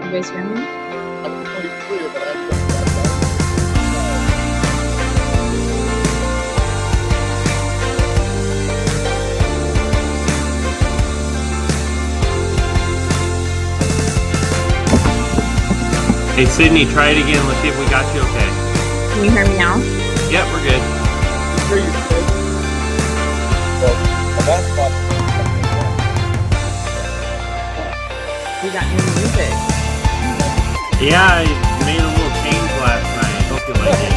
You guys hear me? I'm pretty clear, but I Hey, Sydney, try it again. Let's see if we got you okay. Can you hear me now? Yep, we're good. hear you. Well, that's what. We got new music. Yeah, I made a little change last night. Hope you like it.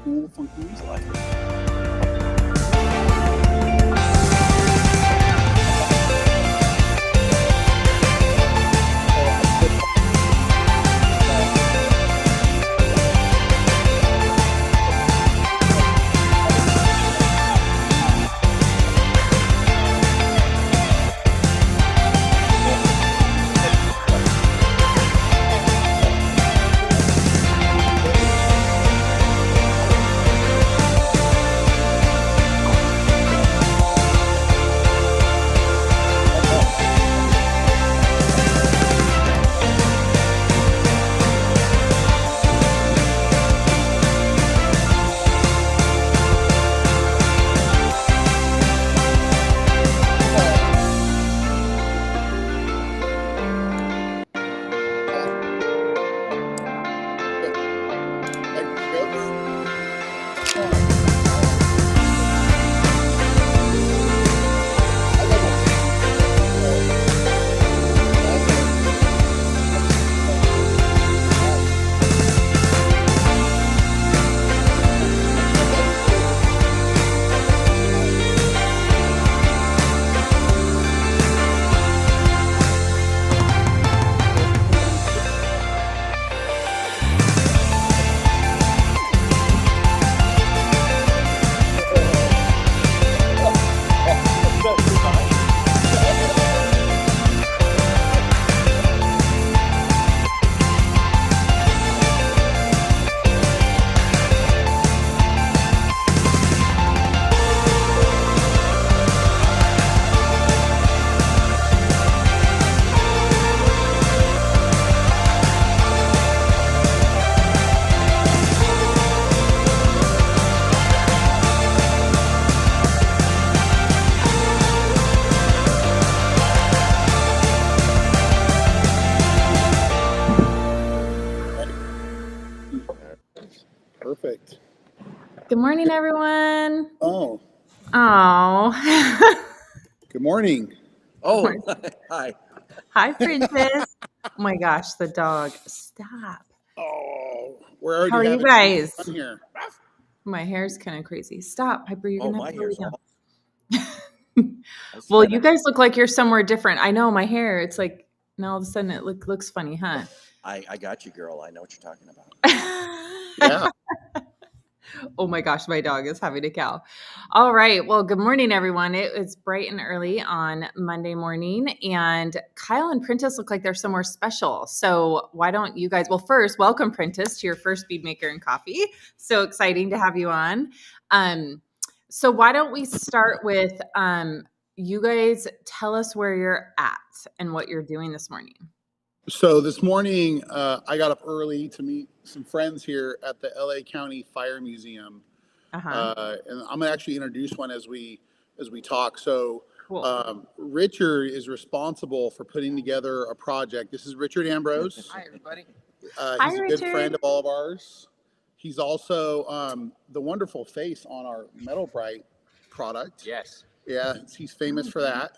Cool, funky music like it. Perfect. Good morning, everyone. Oh, Oh. good morning. Oh, hi. Hi, Princess. Oh my gosh, the dog. Stop. Oh, we're already How are you having guys? fun here. My hair's kind of crazy. Stop, Piper. You're Oh, gonna my have to lay hair's down. off. Well, you guys look like you're somewhere different. I know my hair. It's like now all of a sudden it looks funny, huh? I got you, girl. I know what you're talking about. Yeah. Oh my gosh, my dog is having a cow. All right. Well, good morning, everyone. It's bright and early on Monday morning, and Kyle and Prentice look like they're somewhere special. So why don't you guys? Well, first, welcome Prentice to your first Bead Maker and Coffee. So exciting to have you on. So why don't we start with you guys tell us where you're at and what you're doing this morning. So this morning, I got up early to meet some friends here at the LA County Fire Museum, and I'm gonna actually introduce one as we talk. So, Cool. Richard is responsible for putting together a project. This is Richard Ambrose. Hi, everybody. Hi, He's a Richard. good friend of all of ours. He's also the wonderful face on our Metal Bright product. Yes. Yeah, he's famous for that.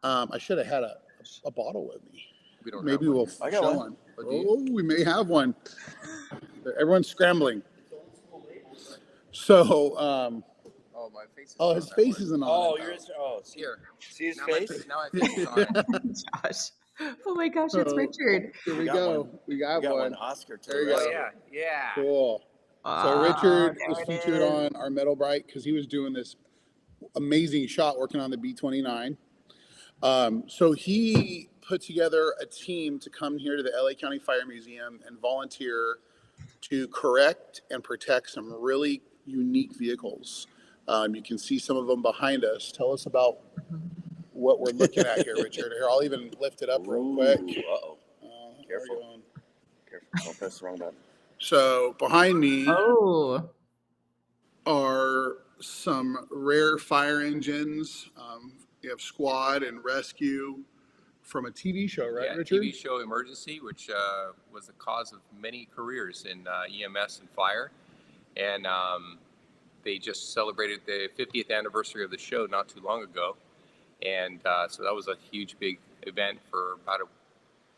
I should have had a bottle with me. We don't Maybe have we'll I got show one. one. Oh, we may have one. Everyone's scrambling. So, Oh, my face is Oh, on his that face one. isn't on. Oh, it, yours. Oh, see, Here. see his Now face. now my face is on it. Josh. Oh my gosh, it's So, Richard. Here we got go. one. We got We got one. one. Oscar to There the you Oh, go. rescue. yeah. Cool. So Oh, Richard was there it featured is. on our Metal Bright because he was doing this amazing shot working on the B-29. So he put together a team to come here to the LA County Fire Museum and volunteer to correct and protect some really unique vehicles. You can see some of them behind us. Tell us about what we're looking at here, Richard. Here, I'll even lift it up real quick. Uh-oh. Careful. We're going. Careful. Don't press the wrong button. So behind me Oh, are some rare fire engines. You have squad and rescue from a TV show, right, Yeah, Richard? TV show Emergency, which was the cause of many careers in EMS and fire. And they just celebrated the 50th anniversary of the show not too long ago. And so that was a huge, big event for about a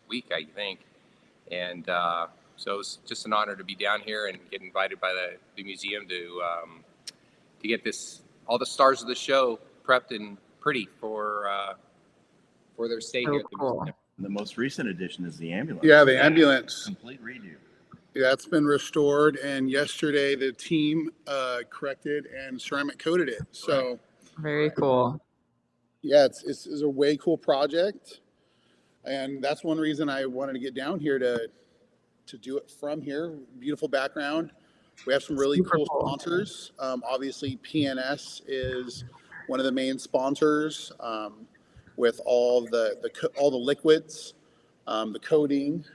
week, I think. And so it was just an honor to be down here and get invited by the museum to get all the stars of the show prepped and pretty for their stay so here at the cool. museum. And the most recent addition is the ambulance. Yeah, the ambulance. Complete redo. Yeah, it's been restored, and yesterday the team corrected and ceramic coated it. So Very cool. yeah, it's a way cool project, and that's one reason I wanted to get down here to do it from here. Beautiful background. We have some really Super cool cool. sponsors. Obviously, PNS is one of the main sponsors with all the liquids, the coating,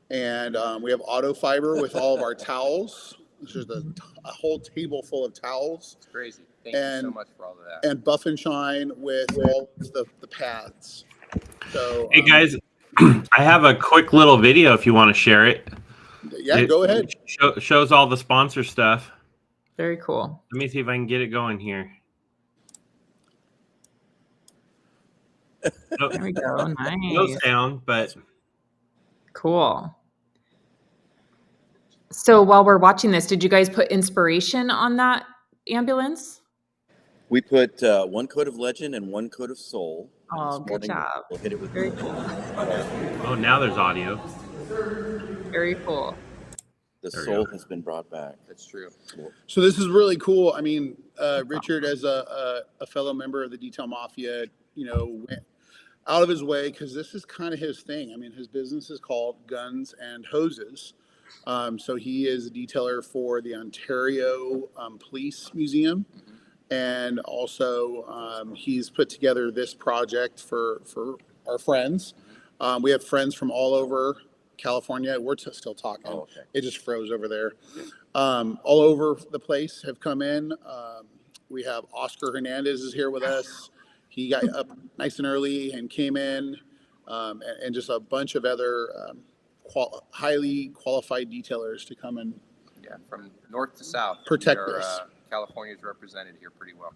and we have Auto Fiber with all of our towels. There's a whole table full of towels. It's crazy. Thank you so And- much for all of that. And Buff and Shine with all the pads. So Hey guys, I have a quick little video if you want to share it. yeah, go ahead. Shows all the sponsor stuff. Very cool. Let me see if I can get it going here. There we go. No Nice. sound, but Cool. So while we're watching this, did you guys put inspiration on that ambulance? We put one coat of legend and one coat of soul. And Oh, this good morning job. We'll hit it with Very cool. oh, now there's audio. Very cool. the There we soul go. has been brought back. That's true. So this is really cool. I mean, Richard, as a fellow member of the Detail Mafia, went out of his way because this is kind of his thing. I mean, his business is called Guns and Hoses. So he is a detailer for the Ontario Police Museum. And also he's put together this project for our friends. We have friends from all over California. We're still talking. Oh, okay. It just froze over there. All over the place have come in. We have Oscar Hernandez is here with us. He got up nice and early and came in, and just a bunch of other highly qualified detailers to come and Yeah, from north to south. Protect this. California's represented here pretty well.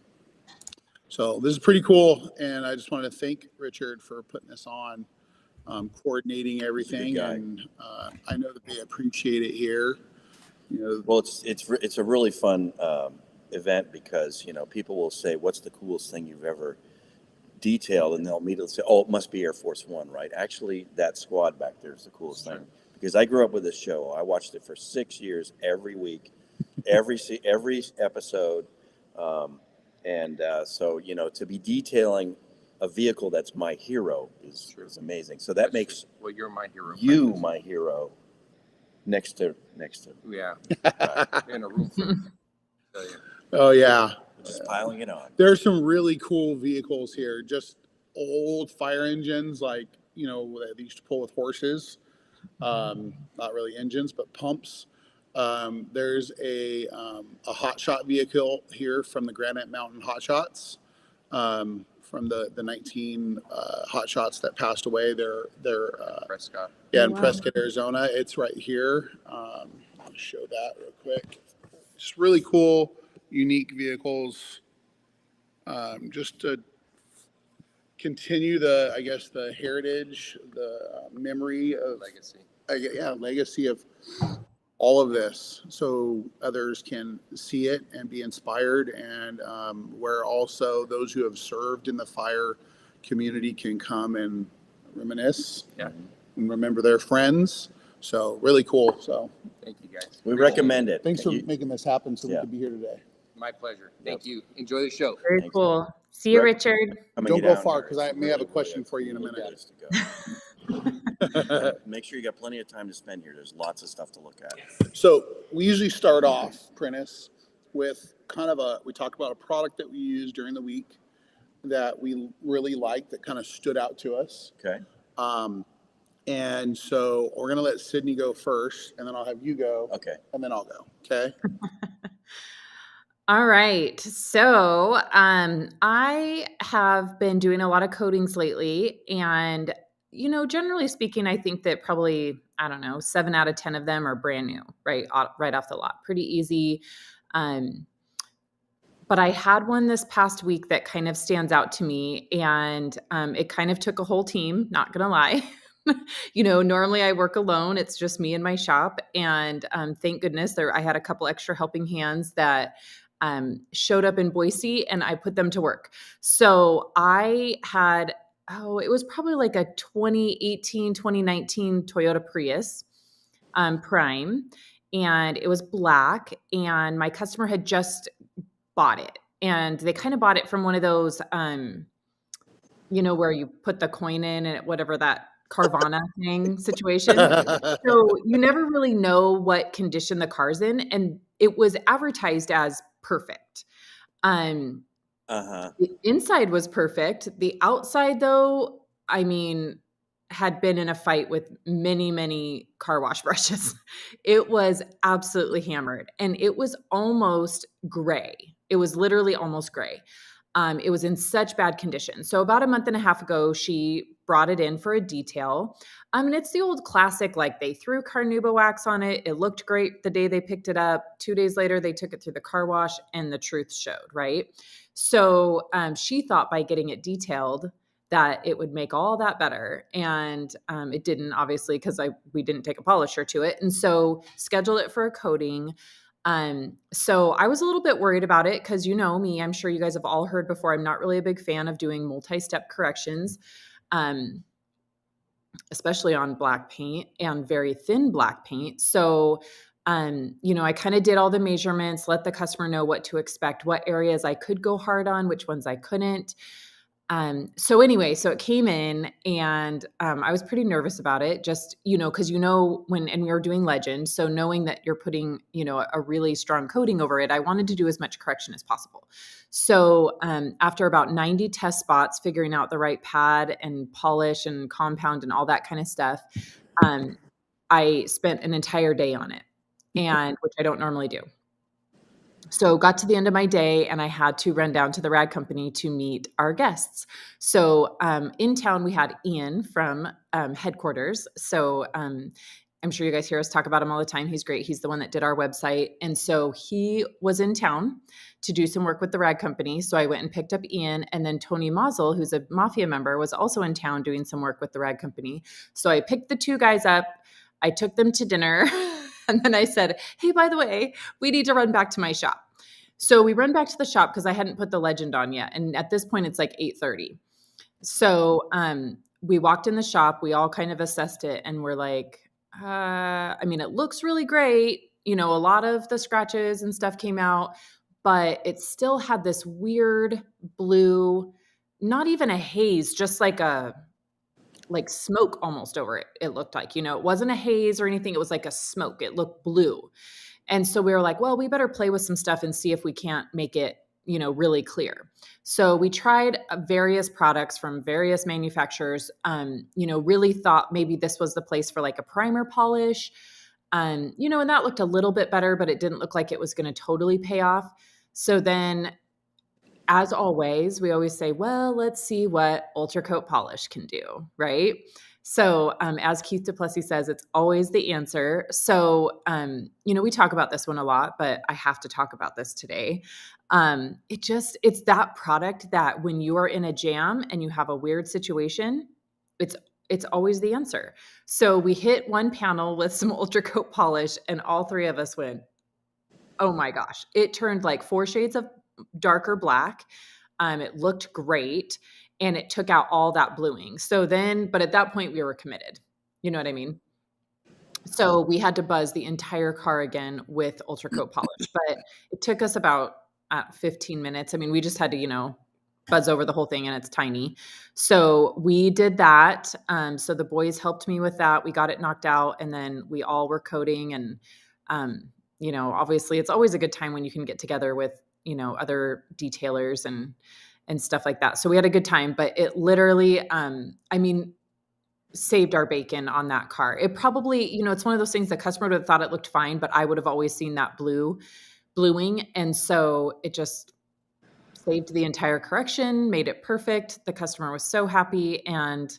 So this is pretty cool, and I just wanted to thank Richard for putting this on, coordinating everything, guy. and I know that they appreciate it here. Well, it's a really fun event because people will say, "What's the coolest thing you've ever detailed?" And they'll immediately say, "Oh, it must be Air Force One, right?" Actually, that squad back there is the coolest thing because I grew up with this show. I watched it for 6 years, every week, every episode, and so to be detailing a vehicle that's my hero is amazing. So that makes Well, you're my hero. you Prentice. my hero. Next to. Yeah. In a room full. Tell you. Oh yeah, Just piling it on. there's some really cool vehicles here. Just old fire engines, like that they used to pull with horses. Not really engines, but pumps. There's a hot shot vehicle here from the Granite Mountain Hot Shots, from the 19 hot shots that passed away. They're Prescott. yeah, in Wow. Prescott, Arizona. It's right here. I'll show that real quick. Just really cool, unique vehicles. Just to continue the heritage, the memory of Legacy. legacy of all of this so others can see it and be inspired, and where also those who have served in the fire community can come and reminisce and remember their friends. So really cool. So thank you guys. We recommend it. Thanks for making this happen so we could be here today. My pleasure. Thank you. Enjoy the show. Very cool. See you, Richard. Don't go far because I may have a question for you in a minute. Make sure you got plenty of time to spend here. There's lots of stuff to look at. So we usually start off, Prentice, with kind of we talk about a product that we use during the week that we really liked, that kind of stood out to us. Okay. And so we're going to let Sydney go first, and then I'll have you go. Okay. And then I'll go. Okay. All right. So I have been doing a lot of coatings lately, and generally speaking, I think that probably, 7 out of 10 of them are brand new, right off the lot. Pretty easy. But I had one this past week that kind of stands out to me, and it kind of took a whole team, not going to lie. Normally I work alone. It's just me in my shop. And thank goodness I had a couple extra helping hands that showed up in Boise, and I put them to work. So I had, it was probably like a 2018, 2019 Toyota Prius Prime, and it was black, and my customer had just bought it, and they kind of bought it from one of those, where you put the coin in and whatever that Carvana thing situation. So you never really know what condition the car's in, and it was advertised as perfect. The inside was perfect. The outside, though, had been in a fight with many, many car wash brushes. It was absolutely hammered, and it was almost gray. It was literally almost gray. It was in such bad condition. So about a month and a half ago, she brought it in for a detail. And it's the old classic, like they threw Carnauba wax on it. It looked great the day they picked it up. 2 days later, they took it through the car wash, and the truth showed, right? So she thought by getting it detailed that it would make all that better. And it didn't, obviously, because we didn't take a polisher to it. And so scheduled it for a coating. So I was a little bit worried about it because, me, I'm sure you guys have all heard before, I'm not really a big fan of doing multi-step corrections, especially on black paint and very thin black paint. So, I kind of did all the measurements, let the customer know what to expect, what areas I could go hard on, which ones I couldn't. So it came in, and I was pretty nervous about it, just, because when we were doing Legend, so knowing that you're putting, a really strong coating over it, I wanted to do as much correction as possible. So after about 90 test spots, figuring out the right pad and polish and compound and all that kind of stuff, I spent an entire day on it, and which I don't normally do. So got to the end of my day, and I had to run down to the rag company to meet our guests. So in town, we had Ian from headquarters. So I'm sure you guys hear us talk about him all the time. He's great. He's the one that did our website. And so he was in town to do some work with the rag company. So I went and picked up Ian, and then Tony Mazel, who's a Mafia member, was also in town doing some work with the rag company. So I picked the two guys up. I took them to dinner. And then I said, hey, by the way, we need to run back to my shop. So we run back to the shop because I hadn't put the Legend on yet. And at this point, it's like 8:30. So we walked in the shop. We all kind of assessed it. And we're like, it looks really great. A lot of the scratches and stuff came out. But it still had this weird blue, not even a haze, just like smoke almost over it. It looked like, it wasn't a haze or anything. It was like a smoke. It looked blue. And so we were like, well, we better play with some stuff and see if we can't make it, really clear. So we tried various products from various manufacturers, really thought maybe this was the place for like a primer polish. And that looked a little bit better, but it didn't look like it was going to totally pay off. So then, as always, we always say, well, let's see what Ultracoat Polish can do, right? So as Keith Duplessis says, it's always the answer. So, we talk about this one a lot, but I have to talk about this today. It's that product that when you are in a jam and you have a weird situation, it's it's always the answer. So we hit one panel with some Ultracoat polish, and all three of us went, oh my gosh, it turned like 4 shades of darker black. It looked great, and it took out all that bluing. So then, but at that point we were committed. You know what I mean? So we had to buzz the entire car again with Ultracoat polish, but it took us about 15 minutes. I mean, we just had to, buzz over the whole thing, and it's tiny. So we did that. So the boys helped me with that. We got it knocked out, and then we all were coating. And, obviously it's always a good time when you can get together with, other detailers and stuff like that. So we had a good time, but it literally, saved our bacon on that car. It probably, it's one of those things the customer would have thought it looked fine, but I would have always seen that bluing. And so it just saved the entire correction, made it perfect. The customer was so happy. And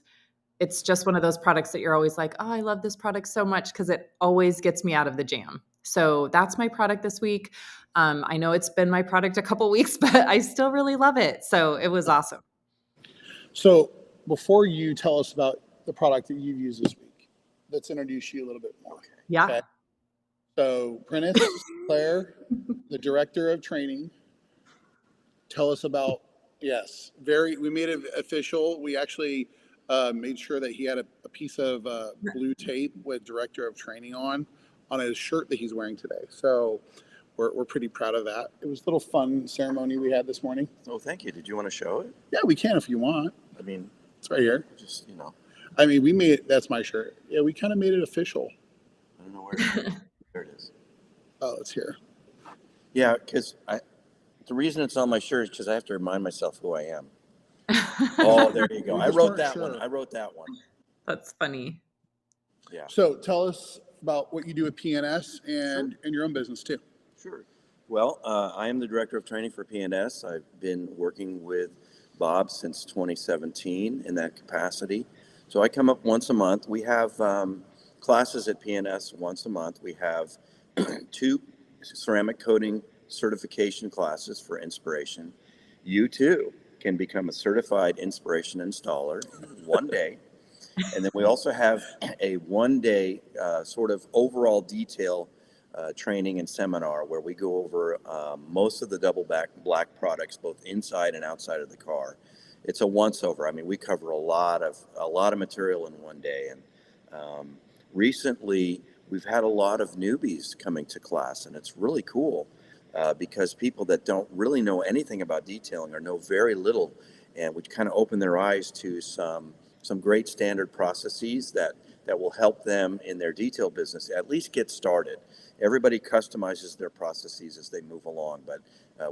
it's just one of those products that you're always like, oh, I love this product so much because it always gets me out of the jam. So that's my product this week. I know it's been my product a couple weeks, but I still really love it. So it was awesome. So before you tell us about the product that you've used this week, let's introduce you a little bit more. Yeah. Okay. So Prentice St Clair, the director of training, tell us about, yes, we made it official. We actually made sure that he had a piece of blue tape with director of training on his shirt that he's wearing today. So we're pretty proud of that. It was a little fun ceremony we had this morning. Oh, thank you. Did you want to show it? Yeah, we can if you want. I mean, it's right here. Just, I mean, we made it. That's my shirt. Yeah, we kind of made it official. I don't know where it is. There it is. Oh, it's here. Yeah, because the reason it's on my shirt is because I have to remind myself who I am. Oh, there you go. I wrote that one. That's funny. Yeah. So tell us about what you do at PNS and your own business too. Sure. Well, I am the director of training for PNS. I've been working with Bob since 2017 in that capacity. So I come up once a month. We have classes at PNS once a month. We have 2 ceramic coating certification classes for inspiration. You too can become a certified inspiration installer in one day. And then we also have a 1-day sort of overall detail training and seminar where we go over most of the double black products, both inside and outside of the car. It's a once over. I mean, we cover a lot of material in one day. And recently, we've had a lot of newbies coming to class, and it's really cool because people that don't really know anything about detailing or know very little, and we kind of open their eyes to some great standard processes that will help them in their detail business at least get started. Everybody customizes their processes as they move along, but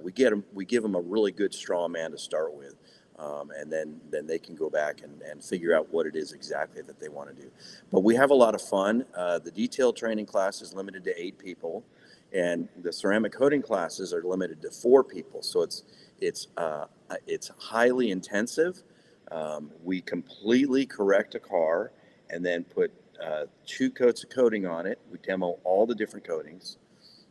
we give them a really good straw man to start with. And then they can go back and figure out what it is exactly that they want to do. But we have a lot of fun. The detail training class is limited to 8 people, and the ceramic coating classes are limited to 4 people. So it's highly intensive. We completely correct a car and then put 2 coats of coating on it. We demo all the different coatings.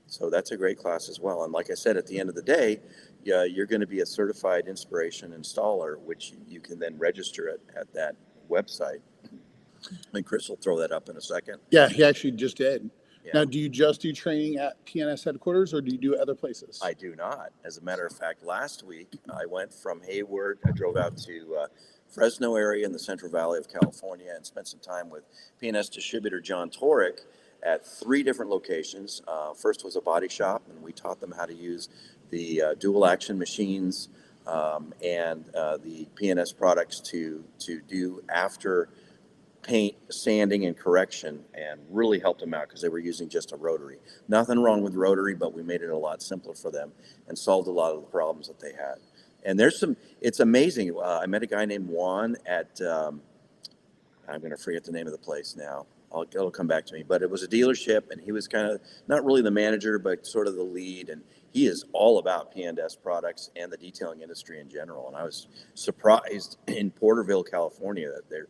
So that's a great class as well. And like I said, at the end of the day, you're going to be a certified inspiration installer, which you can then register at that website. And Chris will throw that up in a second. Yeah, he actually just did. Yeah. Now, do you just do training at PNS headquarters, or do you do it other places? I do not. As a matter of fact, last week I went from Hayward. I drove out to Fresno area in the Central Valley of California and spent some time with PNS distributor John Torek at 3 different locations. First was a body shop, and we taught them how to use the dual action machines and the PNS products to do after paint, sanding, and correction, and really helped them out because they were using just a rotary. Nothing wrong with rotary, but we made it a lot simpler for them and solved a lot of the problems that they had. And it's amazing. I met a guy named Juan at, I'm going to forget the name of the place now. It'll come back to me, but it was a dealership, and he was kind of not really the manager, but sort of the lead. And he is all about P&S products and the detailing industry in general. And I was surprised in Porterville, California, that there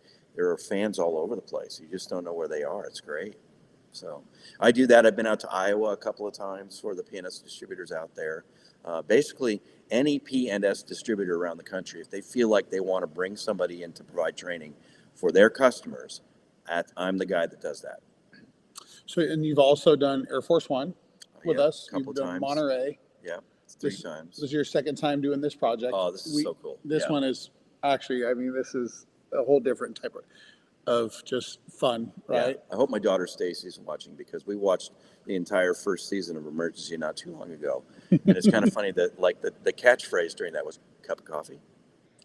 are fans all over the place. You just don't know where they are. It's great. So I do that. I've been out to Iowa a couple of times for the P&S distributors out there. Basically, any P&S distributor around the country, if they feel like they want to bring somebody in to provide training for their customers, I'm the guy that does that. So, and you've also done Air Force One with us. A couple You've done times. Monterey. Yeah, 3 times. This is your second time doing this project. Oh, this is so cool. This one is actually, I mean, this is a whole different type of just fun, right? Yeah. I hope my daughter Stacy's watching, because we watched the entire first season of Emergency not too long ago. And it's kind of funny that like the catchphrase during that was cup of coffee.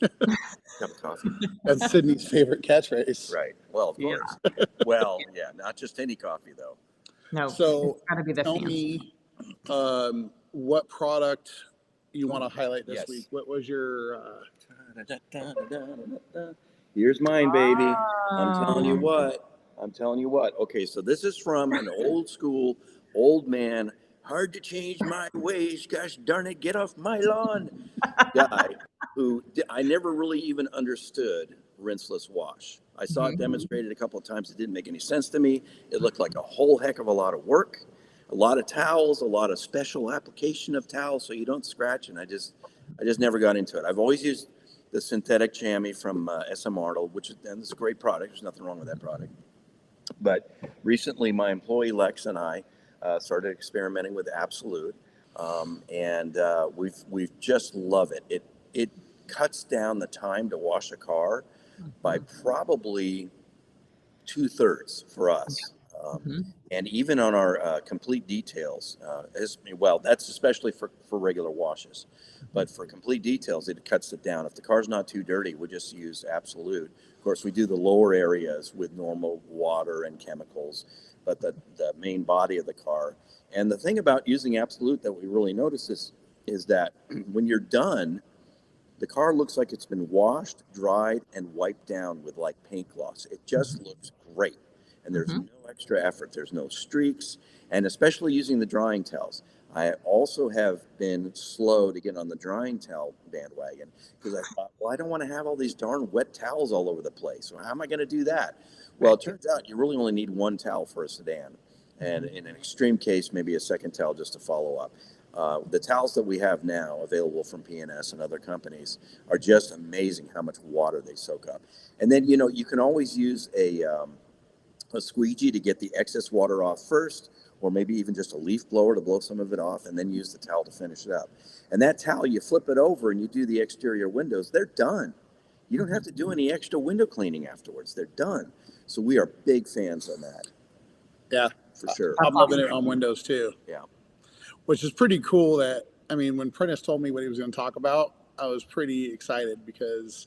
Cup of coffee. That's Sydney's favorite catchphrase. Right. Well, of course. Well, yeah, not just any coffee though. No, So it's gotta be the tell fancy. me what product you want to highlight this Yes. week. What was your Here's mine, baby. Oh. I'm telling you what. Okay, so this is from an old school, old man, hard to change my ways, gosh darn it, get off my lawn guy who I never really even understood rinseless wash. I saw it demonstrated a couple of times. It didn't make any sense to me. It looked like a whole heck of a lot of work, a lot of towels, a lot of special application of towels so you don't scratch, and I just never got into it. I've always used the synthetic chamois from SM Arnold, and it's a great product. There's nothing wrong with that product. But recently, my employee Lex and I started experimenting with Absolute, and we've just love it. It cuts down the time to wash a car by probably 2/3 for us. And even on our complete details, that's especially for regular washes, but for complete details, it cuts it down. If the car's not too dirty, we just use Absolute. Of course, we do the lower areas with normal water and chemicals, but the main body of the car. And the thing about using Absolute that we really notice is that when you're done, the car looks like it's been washed, dried, and wiped down with like paint gloss. It just looks great. And there's no extra effort. There's no streaks. And especially using the drying towels. I also have been slow to get on the drying towel bandwagon because I thought, well, I don't want to have all these darn wet towels all over the place. So how am I going to do that? Well, it turns out you really only need one towel for a sedan. And in an extreme case, maybe a second towel just to follow up. The towels that we have now available from P&S and other companies are just amazing how much water they soak up. And then, you can always use a squeegee to get the excess water off first, or maybe even just a leaf blower to blow some of it off, and then use the towel to finish it up. And that towel, you flip it over and you do the exterior windows, they're done. You don't have to do any extra window cleaning afterwards. They're done. So we are big fans on that. Yeah, for sure. I'm loving it on Windows too. Yeah. Which is pretty cool when Prentice told me what he was going to talk about, I was pretty excited because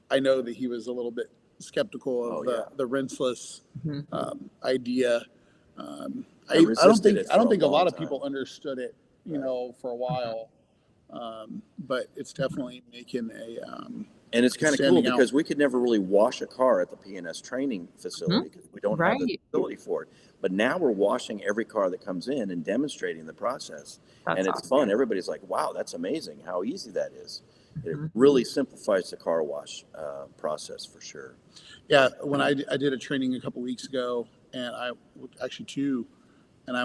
I know that he was a little bit skeptical of the rinseless idea. I don't think a lot of people understood it, for a while. But it's definitely making and it's kind of cool because we could never really wash a car at the P&S training facility because we don't have the facility for it. But now we're washing every car that comes in and demonstrating the process. And it's awesome. Fun. Everybody's like, wow, that's amazing how easy that is. It really simplifies the car wash process for sure. Yeah, when I did a training a couple weeks ago, and I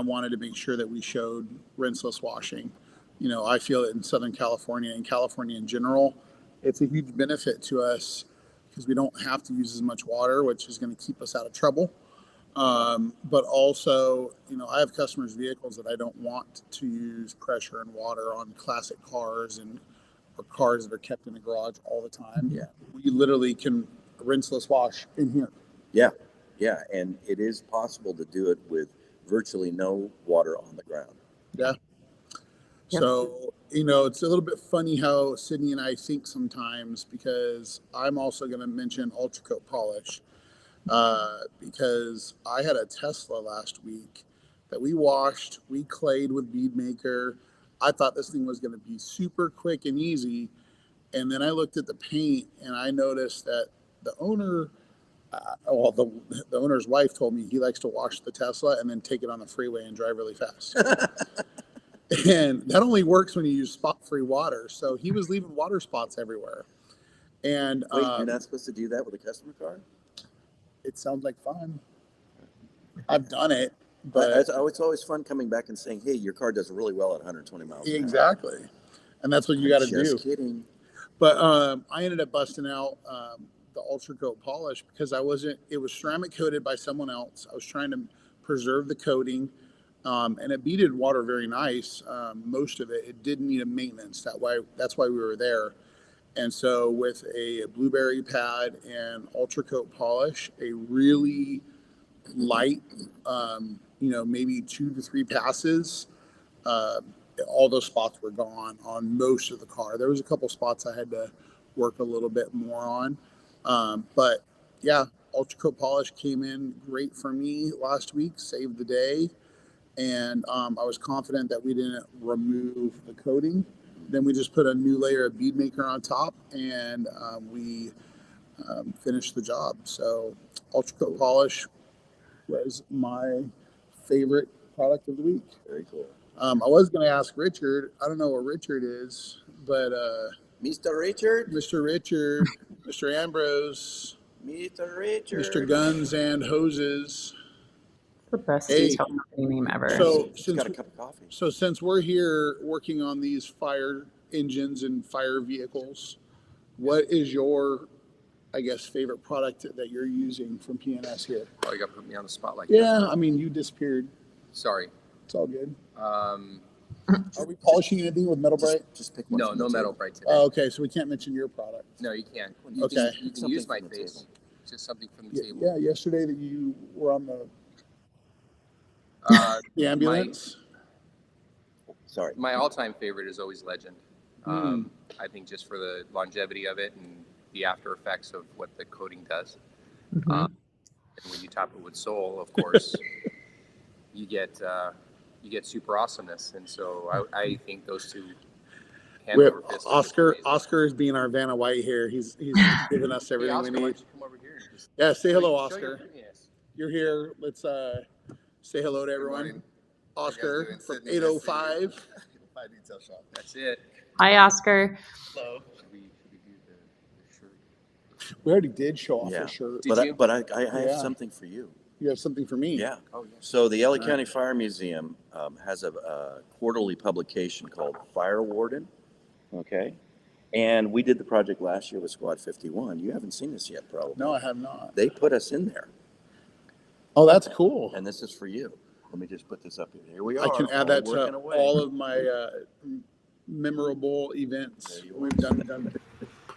wanted to make sure that we showed rinseless washing. I feel it in Southern California and California in general. It's a huge benefit to us because we don't have to use as much water, which is going to keep us out of trouble. But also, I have customers' vehicles that I don't want to use pressure and water on classic cars or cars that are kept in the garage all the time. Yeah. We literally can rinseless wash in here. Yeah. Yeah. And it is possible to do it with virtually no water on the ground. Yeah. Yep. So, it's a little bit funny how Sydney and I think sometimes because I'm also going to mention Ultracoat Polish because I had a Tesla last week that we washed. We clayed with Bead Maker. I thought this thing was going to be super quick and easy. And then I looked at the paint and I noticed that the owner, the owner's wife told me he likes to wash the Tesla and then take it on the freeway and drive really fast. And that only works when you use spot-free water. So he was leaving water spots everywhere. And wait, you're not supposed to do that with a customer car? It sounds like fun. I've done it. But it's always fun coming back and saying, hey, your car does really well at 120 miles an hour. Exactly. And that's what you got to do. Just kidding. But I ended up busting out the Ultracoat Polish because it was ceramic coated by someone else. I was trying to preserve the coating, and it beaded water very nice. Most of it didn't need a maintenance. That's why we were there. And so with a blueberry pad and Ultracoat Polish, a really light, maybe 2 to 3 passes, all those spots were gone on most of the car. There was a couple spots I had to work a little bit more on. But yeah, Ultracoat Polish came in great for me last week, saved the day. And I was confident that we didn't remove the coating. Then we just put a new layer of bead maker on top, and we finished the job. So Ultracoat Polish was my favorite product of the week. Very cool. I was going to ask Richard. I don't know what Richard is, but Mr. Richard, Mr. Ambrose, Mr. Richard, Mr. Guns and Hoses. The best detail company name ever. So just got a cup of coffee. So since we're here working on these fire engines and fire vehicles, what is your, I guess, favorite product that you're using from PNS here? Oh, you got to put me on the spot like Yeah, that. I mean, you disappeared. Sorry. It's all good. Are we polishing anything with Metal Bright? Just pick one. No Metal Bright today. Oh, okay, so we can't mention your product. No, you can't. Okay. You can use my face. Just something from the table. Yeah, yesterday that you were on the ambulance. Sorry. My all-time favorite is always Legend. I think just for the longevity of it and the after effects of what the coating does. And when you top it with Soul, of course, you get super awesomeness. And so I think those two. Oscar is being our Vanna White here. He's giving us everything Oscar, we need. why don't you come over here and just Yeah, say hello, Oscar. Yes. You're here. Let's say hello to everyone. Oscar from 805. 805 Detail Shop. That's it. Hi, Oscar. Hello. Should we do the shirt? We already did show off Yeah. the shirt. Did you? But I have Yeah. something for you. You have something for me? Yeah. Oh, yeah. So the LA County Fire Museum has a quarterly publication called Fire Warden. Okay. And we did the project last year with Squad 51. You haven't seen this yet, probably. No, I have not. They put us in there, Oh, that's cool. and this is for you. Let me just put this up here. Here we are. I can add that working to away. all of my memorable events There you we've done.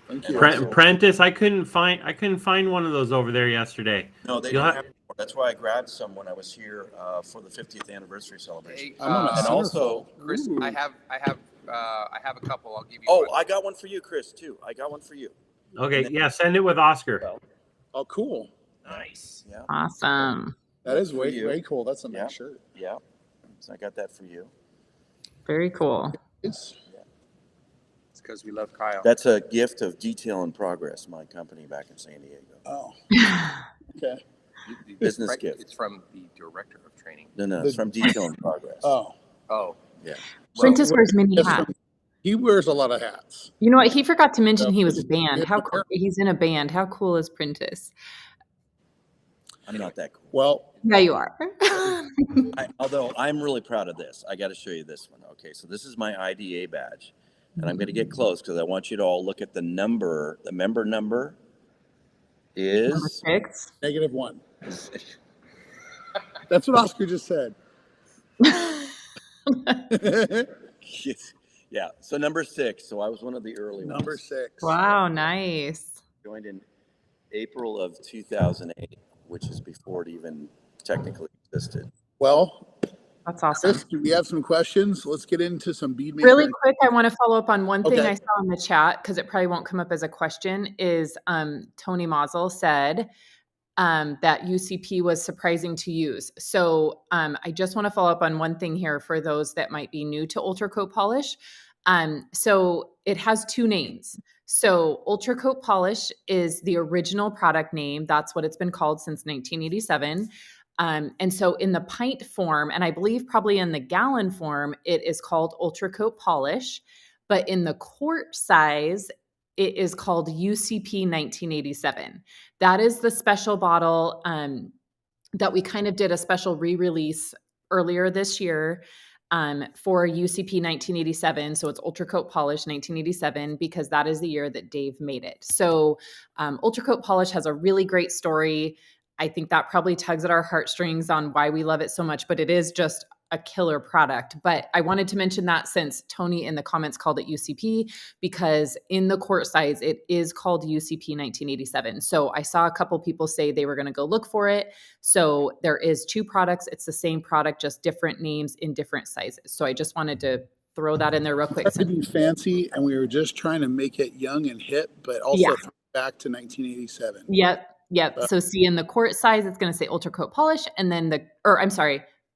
Thank you. Prentice, I couldn't find one of those over there yesterday. No, they You'll don't have- have. That's why I grabbed some when I was here for the 50th anniversary celebration. Hey, I'm on a And also, Chris, Ooh. I have a couple. I'll give you. oh, one. I got one for you, Chris, too. I got one for you. Okay, yeah, send it with Oscar. Oh, cool. Nice. Yeah. Awesome. That is For way you. way cool. That's a Yeah. nice shirt. Yeah. So I got that for you. Very cool. It's It's because we love Kyle. That's a gift of Detail in Progress, my company back in San Diego. oh. Okay. Business gift. It's from the director of training. No, it's from Detail in Progress. Oh. Oh, Yeah. Prentice wears many Yes, hats. he wears a lot of hats. You know what? He forgot to mention he was a Yeah. band. How cool? He's in a band. How cool is Prentice? I'm not that cool. Well, Yeah, you are. Although I'm really proud of this. I got to show you this one. Okay, so this is my IDA badge. And I'm going to get close because I want you to all look at the number. The member number Number is... 6. -1. That's what Oscar just said. Yeah, so number 6. So I was one of the early Number ones. 6. Wow, nice. Joined in April of 2008, which is before it even technically existed. Well, That's awesome. Chris, do we have some questions? Let's get into some bead making. Really quick, I want to follow up on one thing Okay. I saw in the chat because it probably won't come up as a question. Is Tony Mazel said that UCP was surprising to use. So I just want to follow up on one thing here for those that might be new to Ultracoat Polish. So it has 2 names. So Ultracoat Polish is the original product name. That's what it's been called since 1987. And so in the pint form, and I believe probably in the gallon form, it is called Ultracoat Polish. But in the quart size, it is called UCP 1987. That is the special bottle that we kind of did a special re-release earlier this year. for UCP 1987. So it's Ultracoat Polish 1987 because that is the year that Dave made it. So Ultracoat Polish has a really great story. I think that probably tugs at our heartstrings on why we love it so much, but it is just a killer product. But I wanted to mention that since Tony in the comments called it UCP, because in the quart size, it is called UCP 1987. So I saw a couple people say they were going to go look for it. So there is 2 products. It's the same product, just different names in different sizes. So I just wanted to throw that in there real quick. To be fancy, and we were just trying to make it young and hip, but also back to 1987. Yep. So see, in the quart size, it's going to say Ultracoat Polish, and then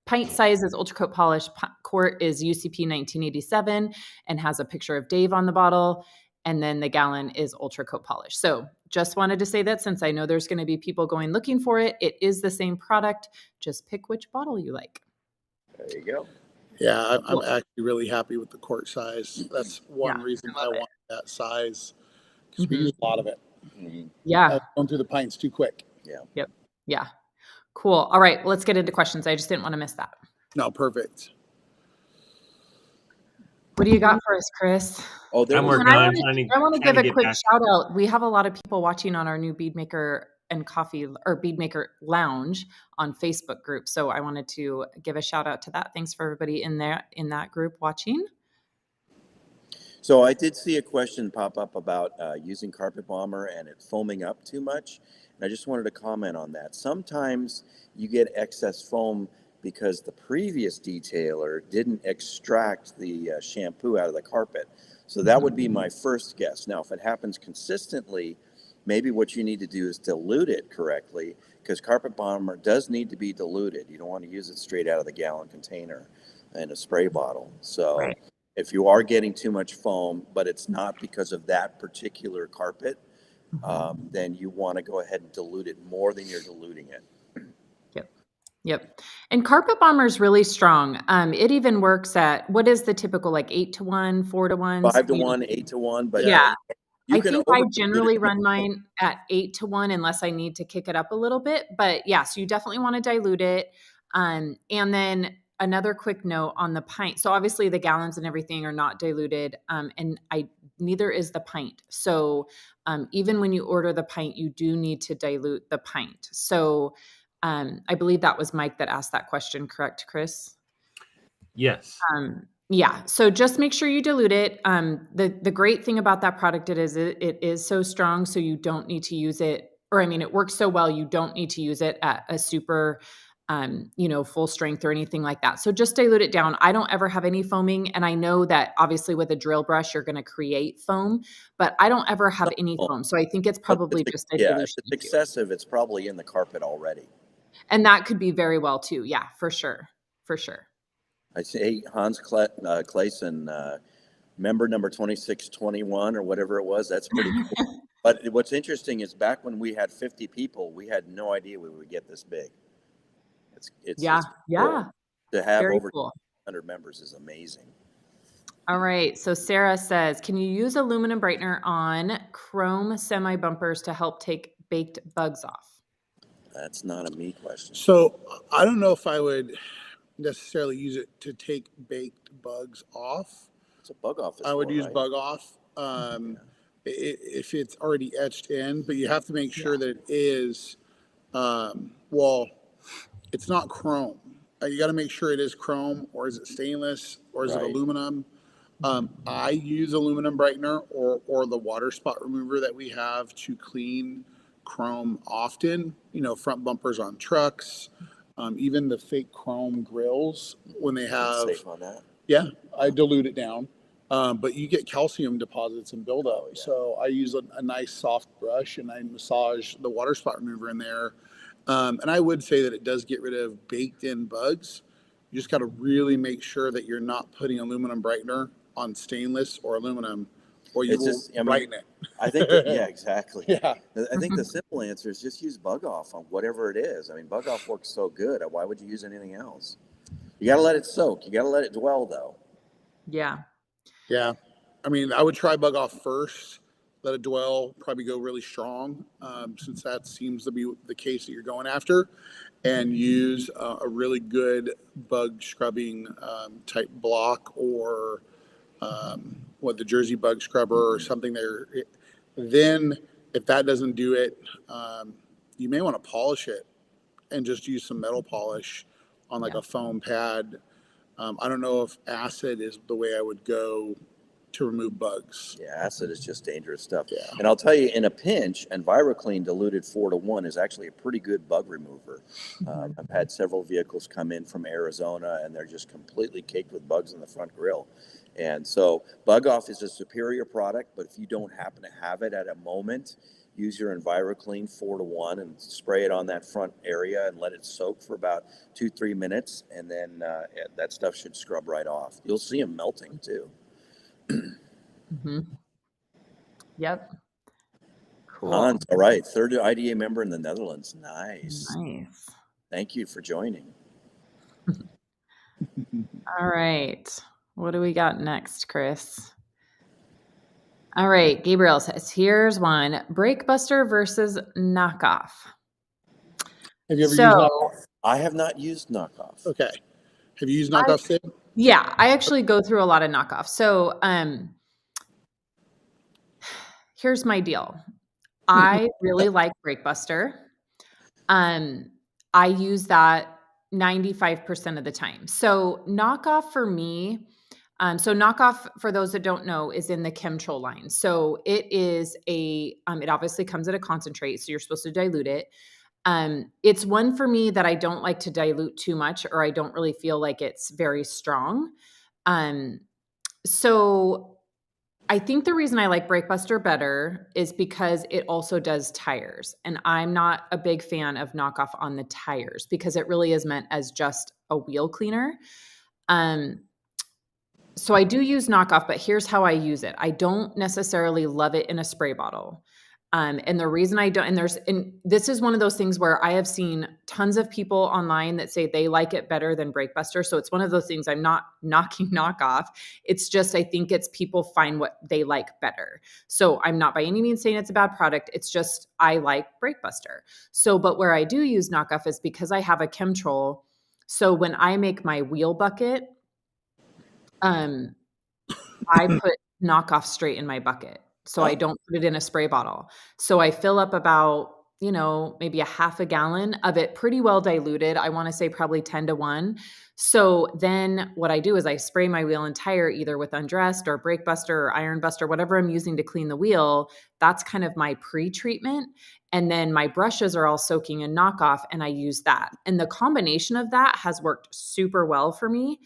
pint size is Ultracoat Polish. Quart is UCP 1987 and has a picture of Dave on the bottle. And then the gallon is Ultracoat Polish. So just wanted to say that since I know there's going to be people going looking for it, it is the same product. Just pick which bottle you like. There you go. Yeah, I'm actually really happy with the quart size. That's one reason I want that size, because we use a lot of it. Yeah. Going through the pints too quick. Yeah. Cool. All right. Well, let's get into questions. I just didn't want to miss that. No, perfect. What do you got for us, Chris? I'm working on it. I want to give a quick shout out. We have a lot of people watching on our new Bead Maker and Coffee or Bead Maker Lounge on Facebook group. So I wanted to give a shout out to that. Thanks for everybody in that group watching. So I did see a question pop up about using Carpet Bomber and it foaming up too much. And I just wanted to comment on that. Sometimes you get excess foam because the previous detailer didn't extract the shampoo out of the carpet. So that would be my first guess. Now, if it happens consistently, maybe what you need to do is dilute it correctly, because Carpet Bomber does need to be diluted. You don't want to use it straight out of the gallon container in a spray bottle. So if you are getting too much foam, but it's not because of that particular carpet, then you want to go ahead and dilute it more than you're diluting it. Yep. And Carpet Bomber is really strong. It even works at, what is the typical, like 8-to-1, 4-to-1? 5-to-1, 8-to-1. But I think I generally run mine at 8-to-1 unless I need to kick it up a little bit. But so you definitely want to dilute it. And then another quick note on the pint. So obviously the gallons and everything are not diluted. And neither is the pint. So even when you order the pint, you do need to dilute the pint. So I believe that was Mike that asked that question, correct, Chris? Yes. So just make sure you dilute it. The great thing about that product it is so strong, so you don't need to use it, or it works so well you don't need to use it at a super full strength or anything like that. So just dilute it down. I don't ever have any foaming, and I know that obviously with a drill brush you're going to create foam, but I don't ever have any foam. So I think it's probably just a dilution. If it's excessive, it's probably in the carpet already. And that could be very well too. Yeah, for sure. I say Hans Clayson, member number 2621 or whatever it was. That's pretty cool. But what's interesting is back when we had 50 people, we had no idea we would get this big. It's cool. To have very over 200 members is amazing. All right. So Sarah says, can you use aluminum brightener on chrome semi bumpers to help take baked bugs off? That's not a me question. So I don't know if I would necessarily use it to take baked bugs off. It's a bug off. I would use bug off if it's already etched in, but you have to make sure that it is, it's not chrome. You got to make sure it is chrome, or is it stainless, or is it aluminum? I use aluminum brightener or the water spot remover that we have to clean chrome often, front bumpers on trucks, even the fake chrome grills when they have. Safe on that. Yeah, I dilute it down, but you get calcium deposits and buildup. So I use a nice soft brush and I massage the water spot remover in there. And I would say that it does get rid of baked in bugs. You just got to really make sure that you're not putting aluminum brightener on stainless or aluminum, or you will brighten it. I think exactly. I think the simple answer is just use bug off on whatever it is. Bug off works so good. Why would you use anything else? You got to let it soak. You got to let it dwell though. Yeah. I would try bug off first. let a Doyle probably go really strong, since that seems to be the case that you're going after, and use a really good bug scrubbing type block, or the Jersey bug scrubber or something there. Then if that doesn't do it, you may want to polish it and just use some metal polish on like a foam pad. I don't know if acid is the way I would go to remove bugs. Yeah, acid is just dangerous stuff. Yeah. And I'll tell you, in a pinch, EnviroClean diluted 4-to-1 is actually a pretty good bug remover. I've had several vehicles come in from Arizona, and they're just completely caked with bugs in the front grille. And so Bug Off is a superior product, but if you don't happen to have it at a moment, use your EnviroClean 4-to-1 and spray it on that front area and let it soak for about 2-3 minutes, and then that stuff should scrub right off. You'll see them melting too. Yep. Cool. Hans, all right. Third IDA member in the Netherlands. Nice. Nice. Thank you for joining. All right. What do we got next, Chris? All right. Gabriel says, here's one. Breakbuster versus KnockOff. Have you ever used KnockOff? I have not used KnockOff. Okay. Have you used KnockOff, Sid? Yeah, I actually go through a lot of KnockOff. So here's my deal. I really like Breakbuster. I use that 95% of the time. So KnockOff for me, KnockOff, for those that don't know, is in the Chemtrol line. So it is it obviously comes at a concentrate, so you're supposed to dilute it. It's one for me that I don't like to dilute too much, or I don't really feel like it's very strong. So I think the reason I like Breakbuster better is because it also does tires. And I'm not a big fan of KnockOff on the tires because it really is meant as just a wheel cleaner. So I do use KnockOff, but here's how I use it. I don't necessarily love it in a spray bottle. And the reason I don't, and this is one of those things where I have seen tons of people online that say they like it better than Breakbuster. So it's one of those things. I'm not knocking KnockOff. It's just, I think it's people find what they like better. So I'm not by any means saying it's a bad product. It's just, I like Breakbuster. So, but where I do use KnockOff is because I have a Chemtrol. So when I make my wheel bucket, I put KnockOff straight in my bucket. So I don't put it in a spray bottle. So I fill up about, maybe a half a gallon of it pretty well diluted. I want to say probably 10-to-1. So then what I do is I spray my wheel and tire either with Undressed or Breakbuster or Iron Buster, whatever I'm using to clean the wheel. That's kind of my pre-treatment. And then my brushes are all soaking in KnockOff, and I use that. And the combination of that has worked super well for me,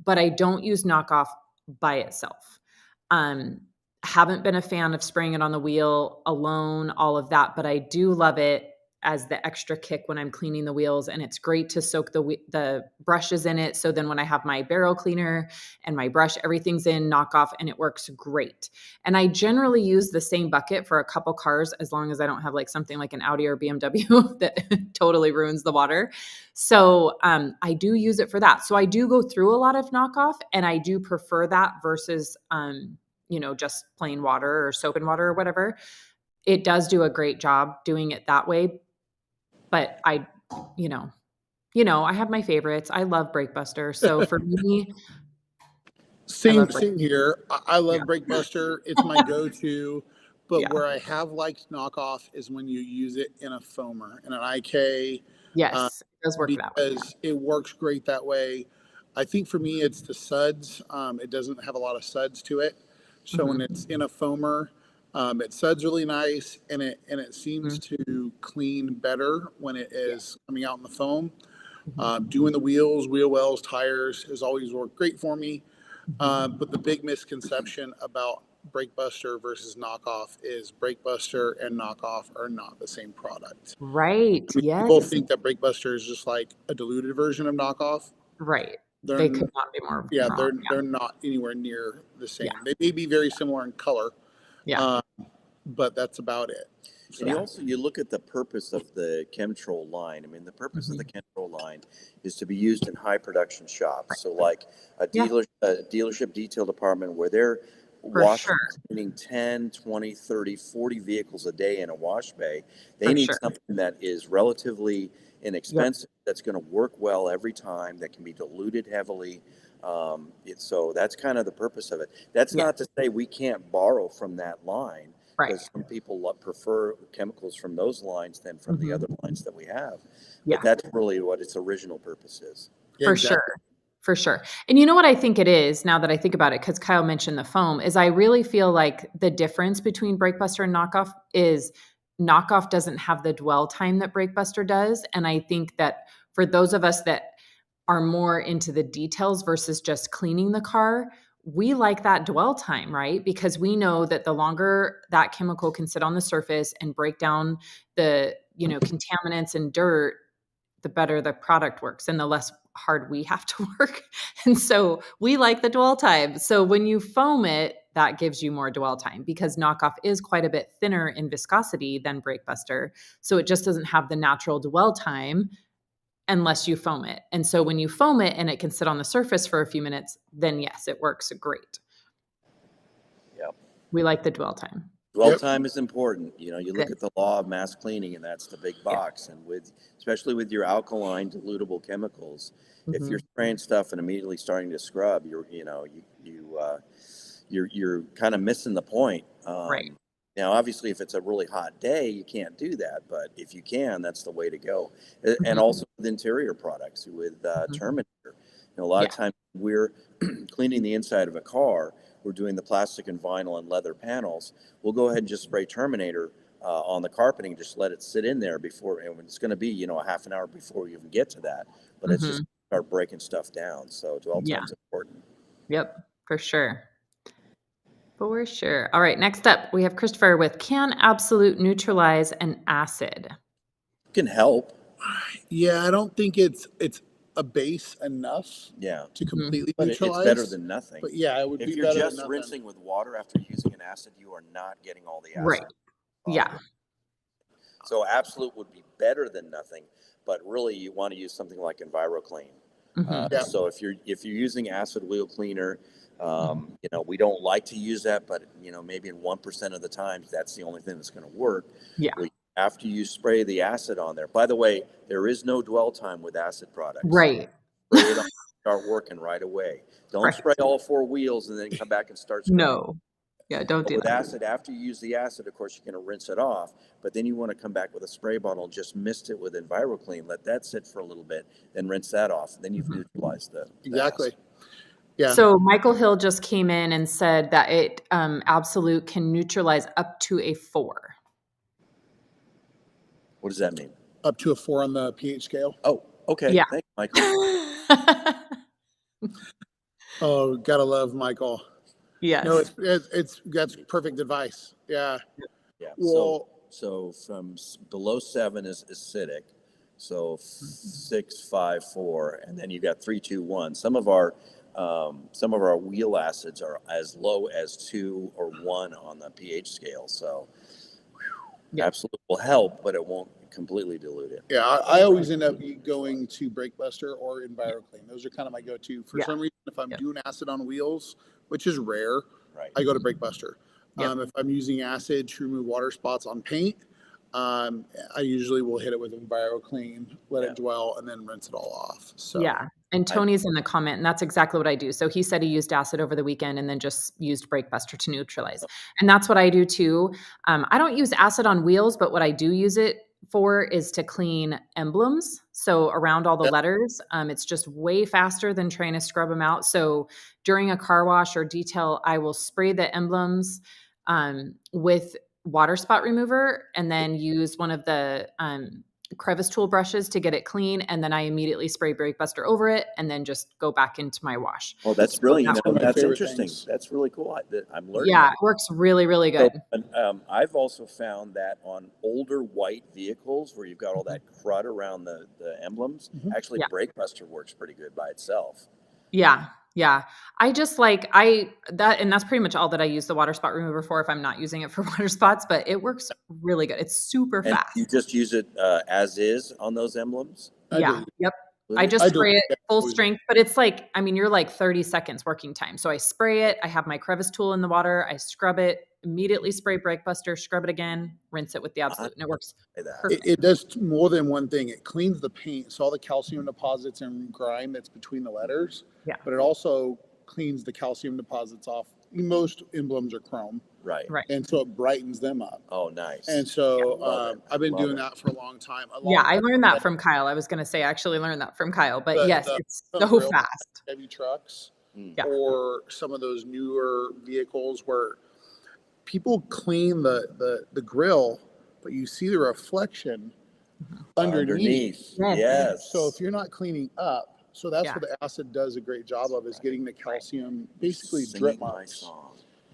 but I don't use KnockOff by itself. Haven't been a fan of spraying it on the wheel alone, all of that, but I do love it as the extra kick when I'm cleaning the wheels, and it's great to soak the brushes in it. So then when I have my barrel cleaner and my brush, everything's in KnockOff, and it works great. And I generally use the same bucket for a couple cars, as long as I don't have like something like an Audi or BMW that totally ruins the water. So I do use it for that. So I do go through a lot of KnockOff, and I do prefer that versus just plain water or soap and water or whatever. It does do a great job doing it that way. But I have my favorites. I love Breakbuster. So for me, same here. I love Breakbuster. It's my go-to. But where I have liked KnockOff is when you use it in a foamer, in an IK. Yes, it does work that way. Because it works great that way. I think for me, it's the suds. It doesn't have a lot of suds to it. So when it's in a foamer, it suds really nice, and it seems to clean better when it is coming out in the foam. Doing the wheels, wheel wells, tires has always worked great for me. But the big misconception about Breakbuster versus KnockOff is Breakbuster and KnockOff are not the same product. Right. Yes. People think that Breakbuster is just like a diluted version of KnockOff. Right. They could not be more. Yeah, wrong. they're not anywhere near the same. Yeah. They may be very similar in color. Yeah. But that's about it. So you look at the purpose of the Chemtrol line. I mean, the purpose of the Chemtrol line is to be used in high production shops. Right. So like a dealership detail department where washing, cleaning 10, 20, 30, 40 vehicles a day in a wash bay. They need something that is relatively inexpensive, that's going to work well every time, that can be diluted heavily. So that's kind of the purpose of it. That's not to say we can't borrow from that line, because some people prefer chemicals from those lines than from the other lines that we have. But that's really what its original purpose is. For sure. For sure. And you know what I think it is, now that I think about it, because Kyle mentioned the foam, is I really feel like the difference between BrakeBuster and KnockOff is KnockOff doesn't have the dwell time that BrakeBuster does. And I think that for those of us that are more into the details versus just cleaning the car, we like that dwell time, right? Because we know that the longer that chemical can sit on the surface and break down the, contaminants and dirt, the better the product works and the less hard we have to work. And so we like the dwell time. So when you foam it, that gives you more dwell time, because KnockOff is quite a bit thinner in viscosity than BrakeBuster. So it just doesn't have the natural dwell time unless you foam it. And so when you foam it and it can sit on the surface for a few minutes, then yes, it works great. Yep. We like the dwell time. Dwell time is important. You look at the law of mass cleaning, and that's the big box. And especially with your alkaline dilutable chemicals, if you're spraying stuff and immediately starting to scrub, you're kind of missing the point. Right. Now, obviously, if it's a really hot day, you can't do that. But if you can, that's the way to go. And also with interior products, with Terminator. A lot of times we're cleaning the inside of a car, we're doing the plastic and vinyl and leather panels. We'll go ahead and just spray Terminator on the carpeting, just let it sit in there before, and it's going to be, a half an hour before we even get to that. But it's just start breaking stuff down. So dwell time's important. Yep, for sure. For sure. All right, next up, we have Christopher with, can Absolute neutralize an acid? Can help. Yeah, I don't think it's a base enough to completely neutralize. It's better than nothing. But yeah, it would be better than nothing. If you're just rinsing with water after using an acid, you are not getting all the acid. Right. Yeah. So Absolute would be better than nothing, but really you want to use something like EnviroClean. So if you're using acid wheel cleaner, we don't like to use that, but maybe in 1% of the time that's the only thing that's going to work. Yeah. After you spray the acid on there. By the way, there is no dwell time with acid products. Right. Spray it on, start working right away. Don't spray all 4 wheels and then come back and start spraying. No. Yeah, don't do that. With acid, after you use the acid, of course, you're going to rinse it off, but then you want to come back with a spray bottle, just mist it with EnviroClean, let that sit for a little bit, then rinse that off. Then you've neutralized the Exactly. acid. Yeah. So Michael Hill just came in and said that it Absolute can neutralize up to a 4. What does that mean? Up to a 4 on the pH scale. Oh, okay. Yeah. Thanks, Michael. Oh, gotta love Michael. Yes. No, that's perfect advice. Yeah. Yeah. Well, so from below 7 is acidic. So 6, 5, 4, and then you got 3, 2, 1. Some of our wheel acids are as low as 2 or 1 on the pH scale. So Absolute will help, but it won't completely dilute it. Yeah, I always end up going to BrakeBuster or EnviroClean. Those are kind of my go-to. For some reason, if I'm doing acid on wheels, which is rare, I go to BrakeBuster. If I'm using acid to remove water spots on paint, I usually will hit it with EnviroClean, let it dwell, and then rinse it all off. So and Tony's in the comment, and that's exactly what I do. So he said he used acid over the weekend and then just used BrakeBuster to neutralize. And that's what I do too. I don't use acid on wheels, but what I do use it for is to clean emblems. So around all the letters, it's just way faster than trying to scrub them out. So during a car wash or detail, I will spray the emblems with water spot remover and then use one of the crevice tool brushes to get it clean. And then I immediately spray BrakeBuster over it and then just go back into my wash. Well, that's brilliant. That's interesting. That's really cool. I'm learning. Yeah, it works really, really good. So, I've also found that on older white vehicles where you've got all that crud around the emblems, actually BrakeBuster works pretty good by itself. Yeah. Yeah. I just and that's pretty much all that I use the water spot remover for if I'm not using it for water spots, but it works really good. It's super fast. You just use it as is on those emblems? Yeah. Yep. I just I do. spray it full strength, but it's like, I mean, you're like 30 seconds working time. So I spray it. I have my crevice tool in the water. I scrub it, immediately spray Breakbuster, scrub it again, rinse it with the Absolute, and it works perfect. It does more than one thing. It cleans the paint, so all the calcium deposits and grime that's between the letters. Yeah. But it also cleans the calcium deposits off. Most emblems are chrome. Right. And so it brightens them up. Oh, nice. And so I've been doing that for a long time. I learned that from Kyle. I was going to say I actually learned that from Kyle, but yes, it's so fast. Heavy trucks or some of those newer vehicles where people clean the grill, but you see the reflection underneath. Yes. So if you're not cleaning up, so that's what the acid does a great job of, is getting the calcium basically drip marks.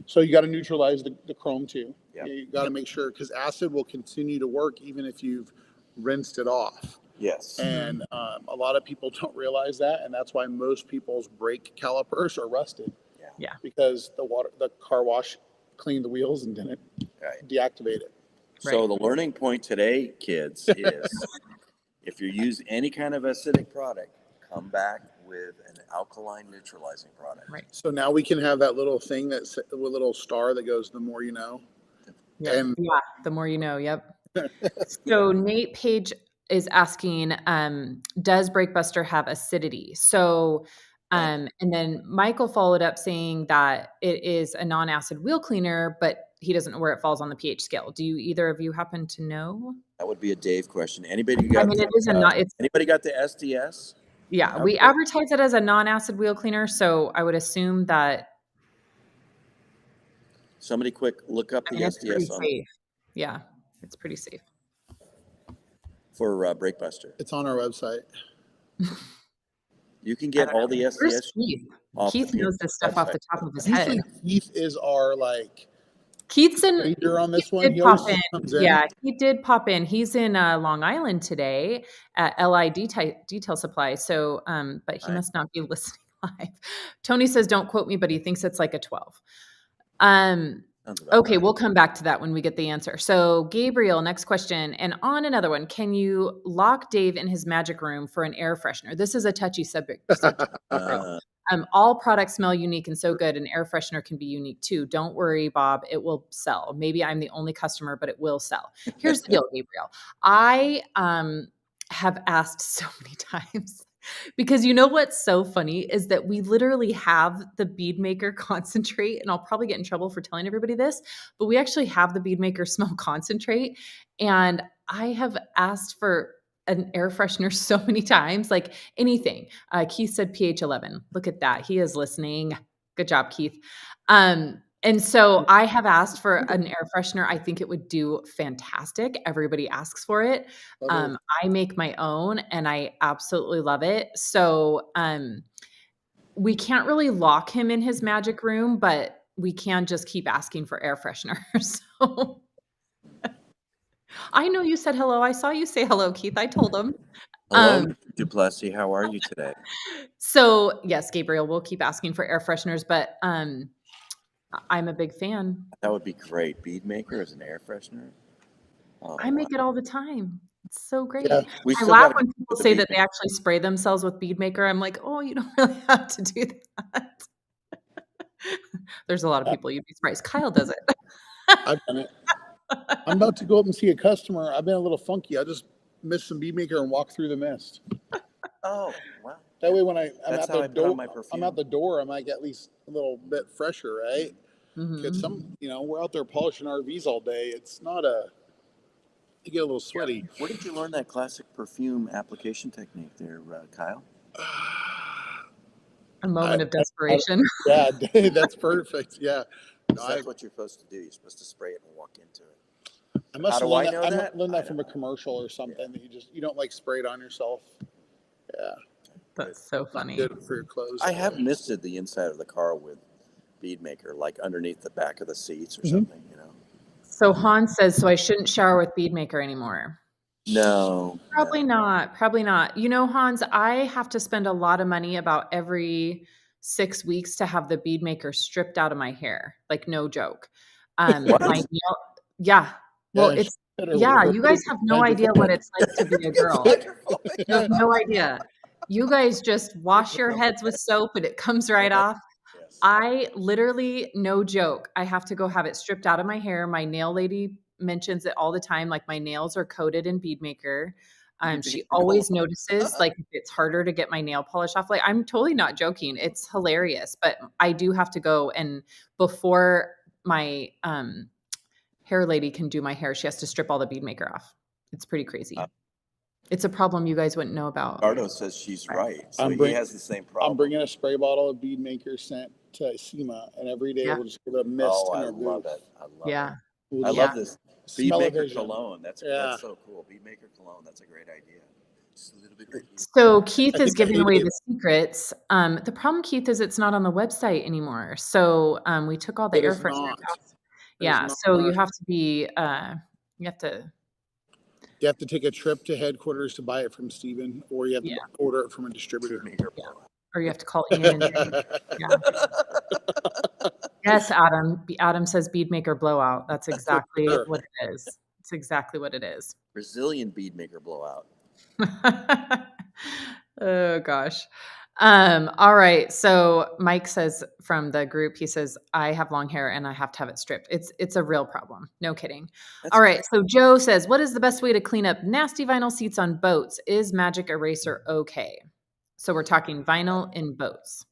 So you got to neutralize the chrome too. Yep. You got to make sure, because acid will continue to work even if you've rinsed it off. Yes. And a lot of people don't realize that, and that's why most people's brake calipers are rusted. Yeah. Because the car wash cleaned the wheels and didn't deactivate it. So the learning point today, kids, is if you use any kind of acidic product, come back with an alkaline neutralizing product. Right. So now we can have that little thing with a little star that goes, the more you know. And the more you know. Yep. So Nate Page is asking, does Breakbuster have acidity? So, and then Michael followed up saying that it is a non-acid wheel cleaner, but he doesn't know where it falls on the pH scale. Do either of you happen to know? That would be a Dave question. Anybody got? I mean, it is anybody got the SDS? Yeah, we advertise it as a non-acid wheel cleaner, so I would assume that. Somebody quick look up the SDS on it. Yeah, it's pretty safe. For Breakbuster. It's on our website. You can get all the SDS. Where's Keith? Keith knows this stuff off the top of his head. Keith is our Keith's in leader on this one. He pop in. Yeah, he did pop in. He's in Long Island today at LI Detail Supply. So, but he must not be listening live. Tony says, "Don't quote me," but he thinks it's like a 12. Okay, we'll come back to that when we get the answer. So, Gabriel, next question, and on another one: can you lock Dave in his magic room for an air freshener? This is a touchy subject. All products smell unique and so good. An air freshener can be unique too. Don't worry, Bob. It will sell. Maybe I'm the only customer, but it will sell. Here's the deal, Gabriel. I have asked so many times, because you know what's so funny is that we literally have the Bead Maker concentrate, and I'll probably get in trouble for telling everybody this, but we actually have the Bead Maker smell concentrate. And I have asked for an air freshener so many times, like anything. Keith said pH 11. Look at that. He is listening. Good job, Keith. And so I have asked for an air freshener. I think it would do fantastic. Everybody asks for it. I make my own and I absolutely love it. So we can't really lock him in his magic room, but we can just keep asking for air fresheners. So I know you said hello. I saw you say hello, Keith. I told him. Hello, Duplessis. How are you today? So yes, Gabriel, we'll keep asking for air fresheners, but I'm a big fan. That would be great. Bead Maker as an air freshener. Oh, I make it all the time. It's so great. Yeah, I laugh when people say that they actually spray themselves with Bead Maker. I'm like, oh, you don't really have to do that. There's a lot of people you'd be surprised. Kyle does it. I've done it. I'm about to go up and see a customer. I've been a little funky. I just missed some Bead Maker and walk through the mist. Oh, wow. That way when I'm at the door, I might get at least a little bit fresher, right? Mm-hmm. We're out there polishing RVs all day. It's not you get a little sweaty. Where did you learn that classic perfume application technique there, Kyle? A moment of desperation. Yeah, that's perfect. Yeah. That's what you're supposed to do. You're supposed to spray it and walk into it. I must have learned that from a commercial or something that you don't like spray it on yourself. Yeah. That's so funny. Good for your clothes. I have misted the inside of the car with Bead Maker, like underneath the back of the seats or something, So Hans says, so I shouldn't shower with Bead Maker anymore. No. Probably not. Hans, I have to spend a lot of money about every 6 weeks to have the Bead Maker stripped out of my hair. Like, no joke. Yeah. Well, you guys have no idea what it's like to be a girl. You have no idea. You guys just wash your heads with soap and it comes right off. Yes. I literally, no joke, I have to go have it stripped out of my hair. My nail lady mentions it all the time. Like my nails are coated in bead maker. She always notices like if it's harder to get my nail polish off. Like I'm totally not joking. It's hilarious, but I do have to go, and before my hair lady can do my hair, she has to strip all the bead maker off. It's pretty crazy. It's a problem you guys wouldn't know about. Ricardo says she's right. So I'm he bring- has the same problem. I'm bringing a spray bottle of bead maker sent to SEMA, and every day we'll just give it a mist. Oh, in I their love booth. it. I love Yeah. it. We'll I just love this. Bead smell Maker vision. Cologne. That's Yeah. so cool. Bead Maker Cologne. That's a great idea. Just a little bit right here. So Keith I is think I giving hate away it. the secrets. The problem, Keith, is it's not on the website anymore. So we took all the It air is fresheners not. off. It is Yeah. not. So you have to be, you have to take a trip to headquarters to buy it from Steven, or you have to order it from a distributor. or you have to call Ian and Jay. Yeah. Yes, Adam. Adam says bead maker blowout. That's exactly sure. what it is. It's exactly what it is. Brazilian Bead Maker blowout. Oh gosh. All right. So Mike says from the group, he says, I have long hair and I have to have it stripped. It's a real problem. No kidding. That's All right. So Joe says, what is the best way to clean up nasty vinyl seats on boats? Is magic eraser okay? So we're talking vinyl in boats.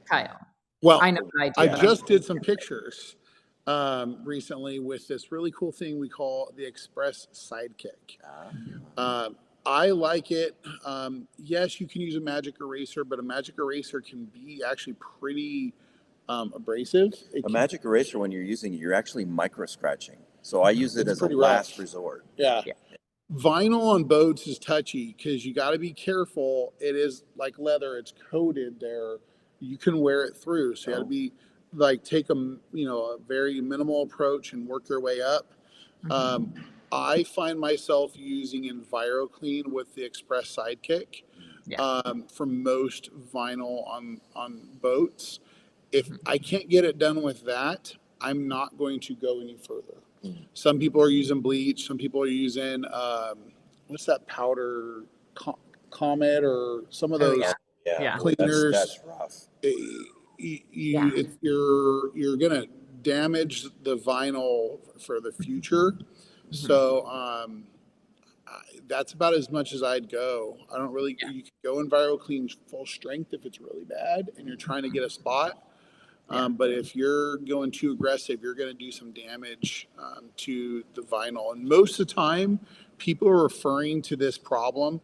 Kyle. Well, I know what I do. I just did some pictures recently with this really cool thing we call the Express Sidekick. I like it. Yes, you can use a magic eraser, but a magic eraser can be actually pretty abrasive. A magic eraser, when you're using it, you're actually micro scratching. So I use it It's as a pretty last rough. resort. Yeah. Vinyl on boats is touchy because you got to be careful. It is like leather; it's coated there. You can wear it through, so you got to be like take a very minimal approach and work your way up. I find myself using EnviroClean with the Express Sidekick for most vinyl on boats. If I can't get it done with that, I'm not going to go any further. Some people are using bleach. Some people are using what's that powder, Comet, or some of those cleaners. That's rough. You're gonna damage the vinyl for the future. So that's about as much as I'd go. I don't really. You can go EnviroClean full strength if it's really bad and you're trying to get a spot. But if you're going too aggressive, you're going to do some damage to the vinyl. And most of the time, people are referring to this problem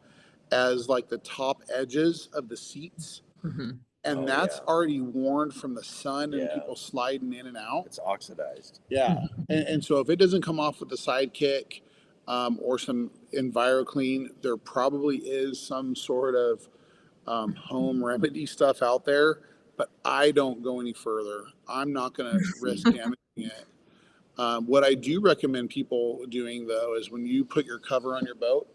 as like the top edges of the seats. And that's already worn from the sun and people sliding in and out. It's oxidized. Yeah. And so if it doesn't come off with the Sidekick or some EnviroClean, there probably is some sort of home remedy stuff out there. But I don't go any further. I'm not going to risk damaging it. What I do recommend people doing, though, is when you put your cover on your boat,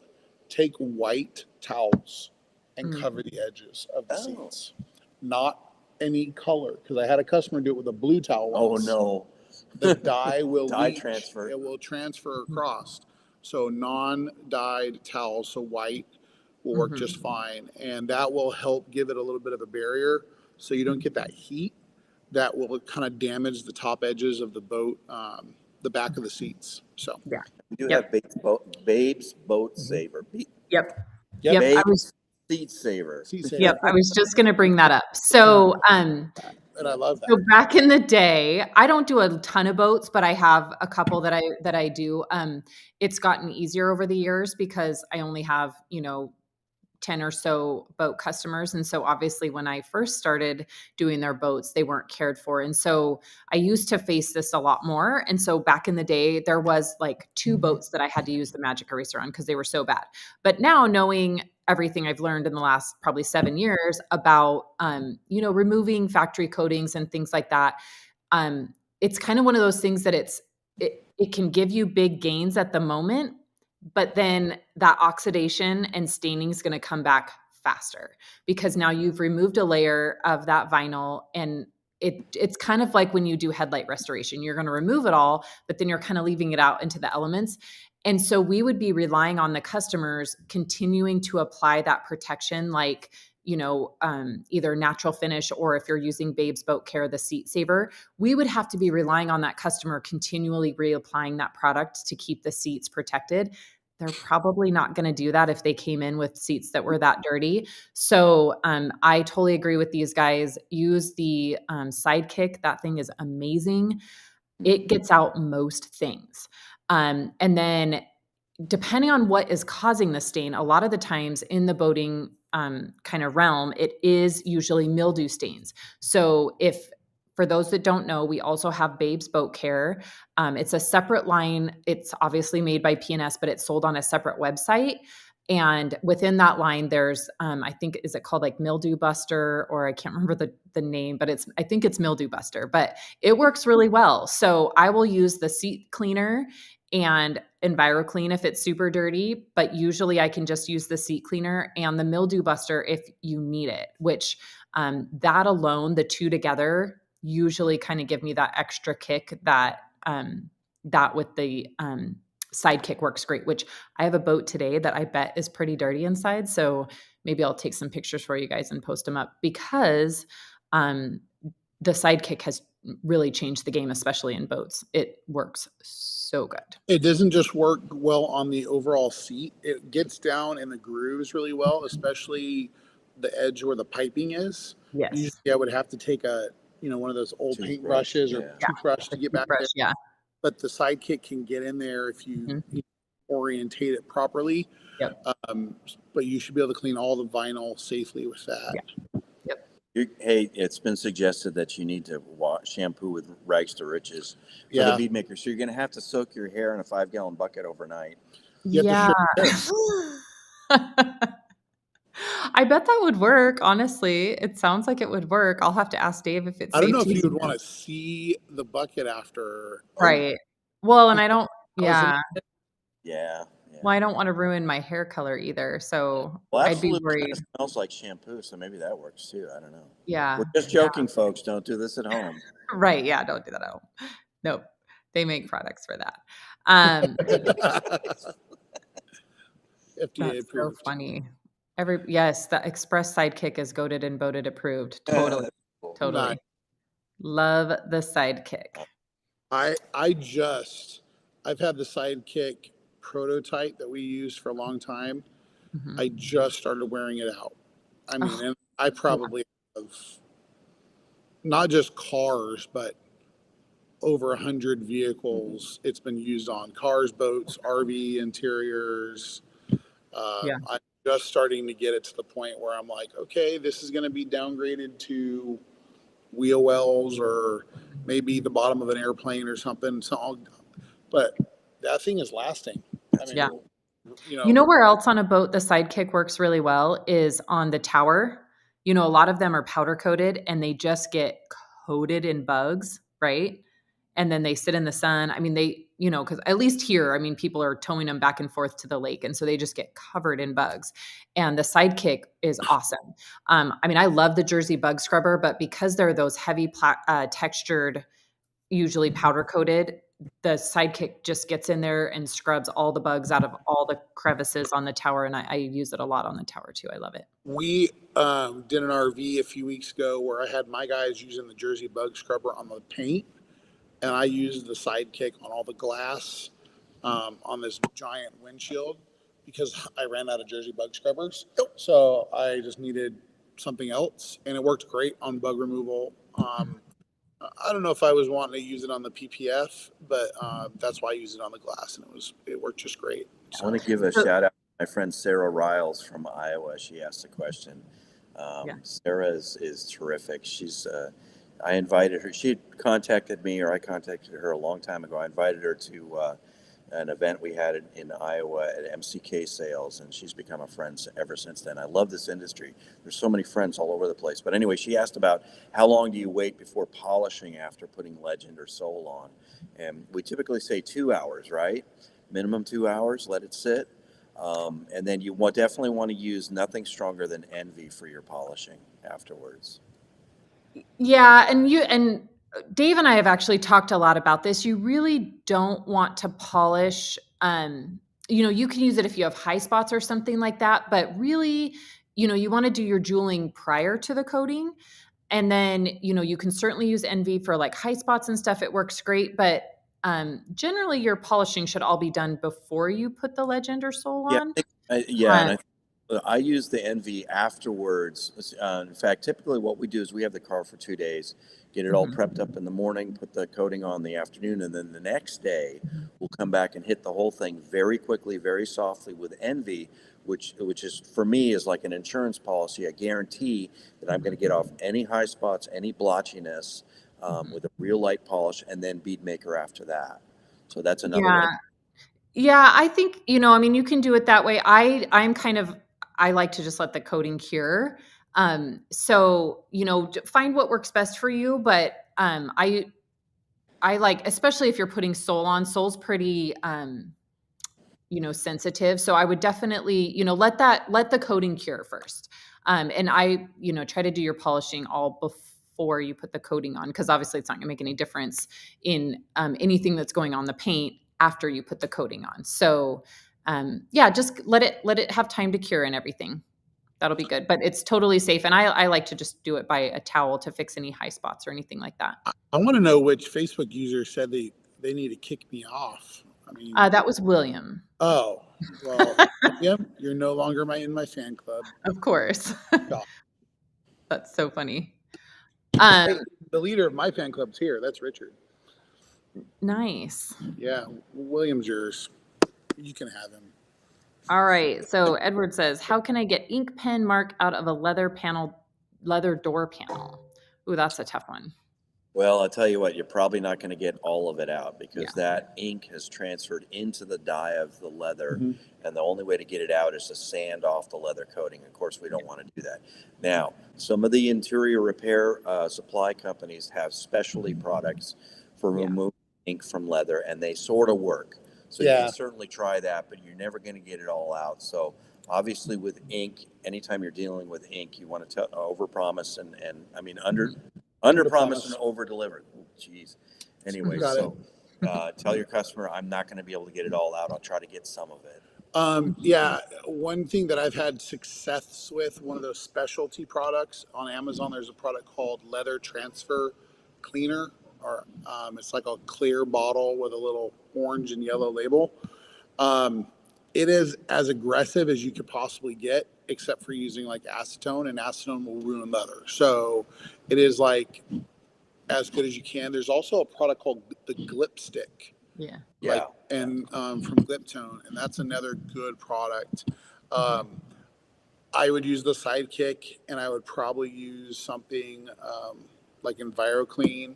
take white towels and cover the edges of the seats. Not any color. Because I had a customer do it with a blue towel once. Oh, no. The dye will leach. Transfer. It will transfer across. So non-dyed towels, so white, will work just fine. And that will help give it a little bit of a barrier so you don't get that heat that will kind of damage the top edges of the boat, the back of the seats. So we do have Babe's Boat Saver. Babe's Seat Saver. Yep, I was just going to bring that up. So, and I love that. So back in the day, I don't do a ton of boats, but I have a couple that I do. It's gotten easier over the years because I only have 10 or so boat customers. And so obviously when I first started doing their boats, they weren't cared for. And so I used to face this a lot more. And so back in the day, there was like 2 boats that I had to use the magic eraser on because they were so bad. But now knowing everything I've learned in the last probably 7 years about, removing factory coatings and things like that, it's kind of one of those things that it can give you big gains at the moment, but then that oxidation and staining is going to come back faster because now you've removed a layer of that vinyl and it's kind of like when you do headlight restoration, you're going to remove it all, but then you're kind of leaving it out into the elements. And so we would be relying on the customers continuing to apply that protection, like, either natural finish, or if you're using Babe's Boat Care, the seat saver, we would have to be relying on that customer continually reapplying that product to keep the seats protected. They're probably not going to do that if they came in with seats that were that dirty. So I totally agree with these guys. Use the Sidekick. That thing is amazing. It gets out most things. And then depending on what is causing the stain, a lot of the times in the boating kind of realm, it is usually mildew stains. So for those that don't know, we also have Babe's Boat Care. It's a separate line. It's obviously made by P&S, but it's sold on a separate website. And within that line, there's, I think, is it called like Mildew Buster, or I can't remember the name, but I think it's Mildew Buster, but it works really well. So I will use the seat cleaner and EnviroClean if it's super dirty, but usually I can just use the seat cleaner and the Mildew Buster if you need it, which that alone, the two together, usually kind of give me that extra kick that with the Sidekick works great, which I have a boat today that I bet is pretty dirty inside. So maybe I'll take some pictures for you guys and post them up, because the Sidekick has really changed the game, especially in boats. It works so good. It doesn't just work well on the overall seat. It gets down in the grooves really well, especially the edge where the piping is. Yes. Usually I would have to take one of those old paintbrushes or toothbrush to get back there. Yeah. But the Sidekick can get in there if you orientate it properly. Yep. But you should be able to clean all the vinyl safely with that. Yeah. Hey, it's been suggested that you need to shampoo with rags to riches for the bead maker. So you're going to have to soak your hair in a 5-gallon bucket overnight. Yeah. I bet that would work. Honestly, it sounds like it would work. I'll have to ask Dave if it's. I don't know if you would want to see the bucket after. Right. Well, and I don't. Yeah. Yeah. Well, I don't want to ruin my hair color either. So I'd be worried. It smells like shampoo, so maybe that works too. I don't know. Yeah. We're just joking, folks. Don't do this at home. Right. Yeah. Don't do that at home. Nope. They make products for that. FDA That's approved. so funny. The Express Sidekick is goated and boated approved. Totally. Totally. Love the Sidekick. I've had the Sidekick prototype that we used for a long time. I just started wearing it out. I mean, and I probably have not just cars, but over 100 vehicles it's been used on: cars, boats, RV interiors. I'm just starting to get it to the point where I'm like, okay, this is going to be downgraded to wheel wells or maybe the bottom of an airplane or something. But that thing is lasting. I mean, you know where else on a boat the Sidekick works really well is on the tower. A lot of them are powder coated and they just get coated in bugs, right? And then they sit in the sun. I mean, because at least here, I mean, people are towing them back and forth to the lake. And so they just get covered in bugs. And the Sidekick is awesome. I mean, I love the Jersey bug scrubber, but because they're those heavy textured, usually powder coated, the Sidekick just gets in there and scrubs all the bugs out of all the crevices on the tower. And I use it a lot on the tower too. I love it. We did an RV a few weeks ago where I had my guys using the Jersey bug scrubber on the paint. And I used the Sidekick on all the glass on this giant windshield because I ran out of Jersey bug scrubbers. So I just needed something else. And it worked great on bug removal. I don't know if I was wanting to use it on the PPF, but that's why I used it on the glass. And it worked just great. So. I want to give a shout out to my friend Sarah Riles from Iowa. She asked a question. Sarah is terrific. She's I invited her. She had contacted me, or I contacted her a long time ago. I invited her to an event we had in Iowa at MCK Sales, and she's become a friend ever since then. I love this industry. There's so many friends all over the place. But anyway, she asked about how long do you wait before polishing after putting Legend or Soul on? And we typically say 2 hours, right? Minimum 2 hours, let it sit. And then you definitely want to use nothing stronger than Envy for your polishing afterwards. Yeah, and Dave and I have actually talked a lot about this. You really don't want to polish. You can use it if you have high spots or something like that, but really, you want to do your jeweling prior to the coating. And then, you can certainly use NV for like high spots and stuff. It works great, but generally your polishing should all be done before you put the legend or soul Yeah, on. and I use the NV afterwards. In fact, typically what we do is we have the car for 2 days, get it all prepped up in the morning, put the coating on the afternoon, and then the next day we'll come back and hit the whole thing very quickly, very softly with NV, which is for me is like an insurance policy. I guarantee that I'm going to get off any high spots, any blotchiness with a real light polish, and then bead maker after that. So that's another way. Yeah. Yeah, I think, you can do it that way. I like to just let the coating cure. So, find what works best for you. But I like, especially if you're putting Soul on, Soul's pretty, sensitive. So I would definitely, let the coating cure first. And I, try to do your polishing all before you put the coating on, because obviously it's not gonna make any difference in anything that's going on the paint after you put the coating on. So yeah, just let it have time to cure and everything. That'll be good. But it's totally safe. And I like to just do it by a towel to fix any high spots or anything like that. I want to know which Facebook user said they need to kick me off. I mean, That was William. oh, well, William, you're no longer in my fan club. Of course. That's so funny. Hey, the leader of my fan club's here. That's Richard. Nice. Yeah, William's yours. You can have him. All right. So Edward says, how can I get ink pen mark out of a leather door panel? Ooh, that's a tough one. Well, I'll tell you what, you're probably not going to get all of it out because that ink has transferred into the dye of the leather, and the only way to get it out is to sand off the leather coating. Of course, we don't want to do that. Now, some of the interior repair supply companies have specialty products for removing ink from leather, and they sort of work. So you can certainly try that, but you're never going to get it all out. So obviously with ink, anytime you're dealing with ink, you want to overpromise and I mean under promise and over deliver. Jeez. Anyway, so tell your customer I'm not going to be able to get it all out. I'll try to get some of it. Yeah, one thing that I've had success with, one of those specialty products on Amazon, there's a product called Leather Transfer Cleaner, or it's like a clear bottle with a little orange and yellow label. It is as aggressive as you could possibly get, except for using like acetone, and acetone will ruin leather. So it is like as good as you can. There's also a product called the Glip Stick. Yeah. And from Gliptone, and that's another good product. I would use the Sidekick, and I would probably use something like EnviroClean.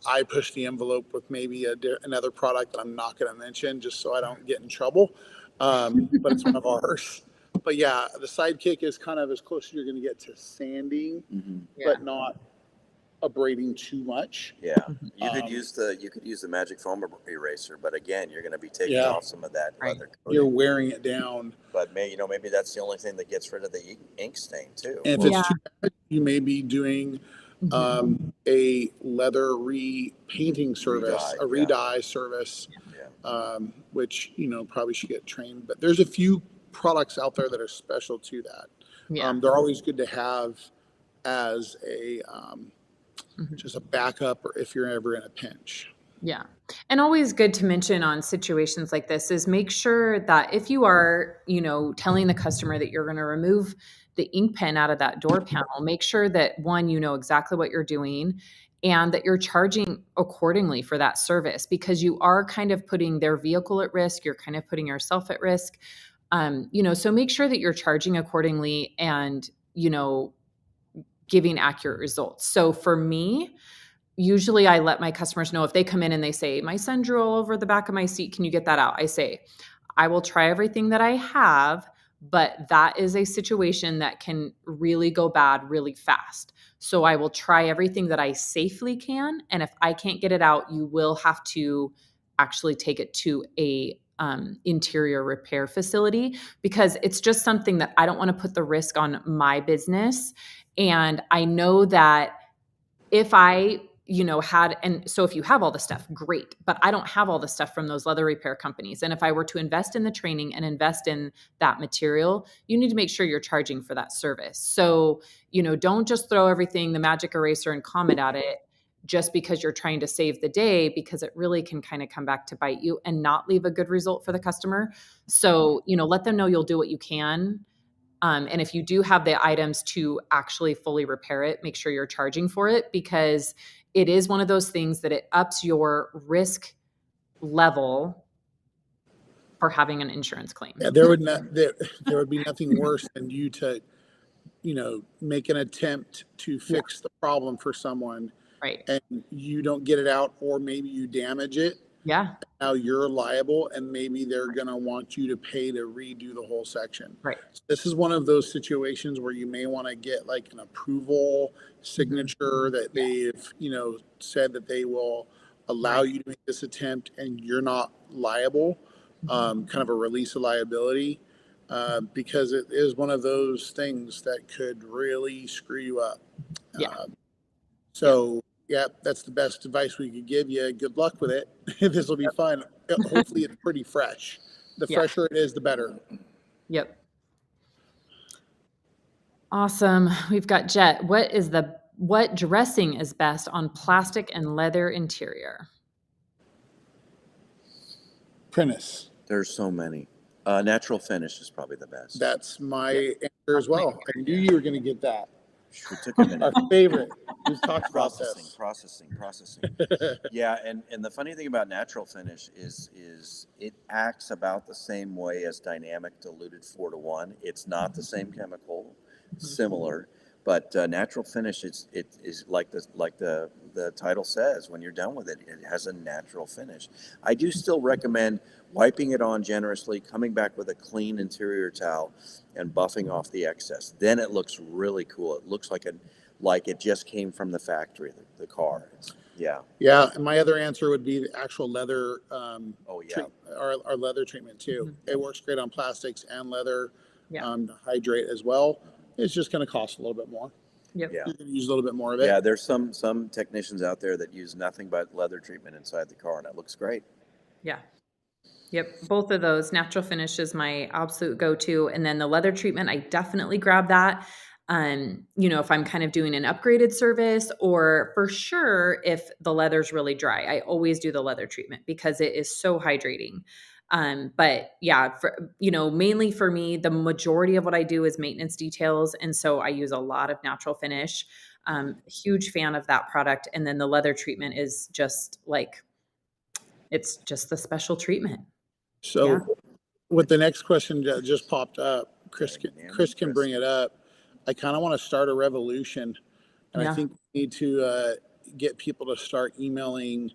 I push the envelope with maybe another product that I'm not going to mention just so I don't get in trouble, but it's one of ours. But yeah, the Sidekick is kind of as close as you're going to get to sanding, but not abrading too much. Yeah, you could use the magic foam eraser, but again, you're going to be taking off some of that leather coating. You're wearing it down. But maybe that's the only thing that gets rid of the ink stain too. And if it's too bad, you may be doing a leather repainting service, a re-dye service, which probably should get trained. But there's a few products out there that are special to that. They're always good to have as a just a backup, or if you're ever in a pinch. Yeah. And always good to mention on situations like this is make sure that if you are, telling the customer that you're going to remove the ink pen out of that door panel, make sure that one, you know exactly what you're doing and that you're charging accordingly for that service, because you are kind of putting their vehicle at risk. You're kind of putting yourself at risk. So make sure that you're charging accordingly and, giving accurate results. So for me, usually I let my customers know if they come in and they say, my son drew all over the back of my seat, can you get that out? I say, I will try everything that I have, but that is a situation that can really go bad really fast. So I will try everything that I safely can. And if I can't get it out, you will have to actually take it to a interior repair facility, because it's just something that I don't want to put the risk on my business And I know that if I, so if you have all the stuff, great, but I don't have all the stuff from those leather repair companies. And if I were to invest in the training and invest in that material, you need to make sure you're charging for that service. So, don't just throw everything, the magic eraser and Comet at it just because you're trying to save the day, because it really can kind of come back to bite you and not leave a good result for the customer. So, let them know you'll do what you can. And if you do have the items to actually fully repair it, make sure you're charging for it, because it is one of those things that it ups your risk level for having an insurance claim. Yeah, there would be nothing worse than you to, make an attempt to fix the problem for someone, Right. and you don't get it out, or maybe you damage it. Yeah. Now you're liable, and maybe they're going to want you to pay to redo the whole section. Right. So this is one of those situations where you may want to get like an approval signature that they've, said that they will allow you to make this attempt and you're not liable, kind of a release of liability, because it is one of those things that could really screw you up. Yeah. Yeah, that's the best advice we could give you. Good luck with it. This will be fun. Hopefully it's pretty fresh. The fresher it is, the better. Yep. Awesome. We've got Jet. What dressing is best on plastic and leather interior? Prentice. There's so many. Natural finish is probably the best. That's my answer as well. I knew you were going to get that. We took a minute. Our favorite. We've talked about this. Processing. Yeah, and the funny thing about natural finish is it acts about the same way as dynamic diluted 4-to-1. It's not the same chemical, similar, but natural finish is like the title says. When you're done with it, it has a natural finish. I do still recommend wiping it on generously, coming back with a clean interior towel, and buffing off the excess. Then it looks really cool. It looks like it just came from the factory, the car. Yeah. And my other answer would be the actual leather. Our leather treatment too. Mm-hmm. It works great on plastics and leather. To hydrate as well. It's just going to cost a little bit more. Yep. Yeah. You're going to use a little bit more of it. Yeah, there's some technicians out there that use nothing but leather treatment inside the car, and it looks great. Yeah. Yep. Both of those. Natural finish is my absolute go-to. And then the leather treatment, I definitely grab that. If I'm kind of doing an upgraded service, or for sure, if the leather's really dry, I always do the leather treatment because it is so hydrating. But yeah, mainly for me, the majority of what I do is maintenance details. And so I use a lot of natural finish. Huge fan of that product. And then the leather treatment is just it's just the special treatment. So with the next question that just popped up, Chris can bring it up. I kind of want to start a revolution, and I think we need to get people to start emailing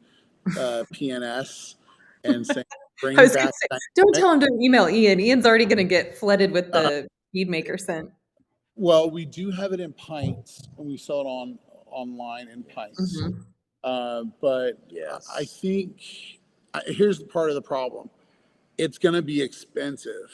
PNS and saying, bring back. Don't tell him to email Ian. Ian's already going to get flooded with the bead maker scent. Well, we do have it in pints, and we sell it online in pints. Mm-hmm. But I think here's the part of the problem. It's going to be expensive.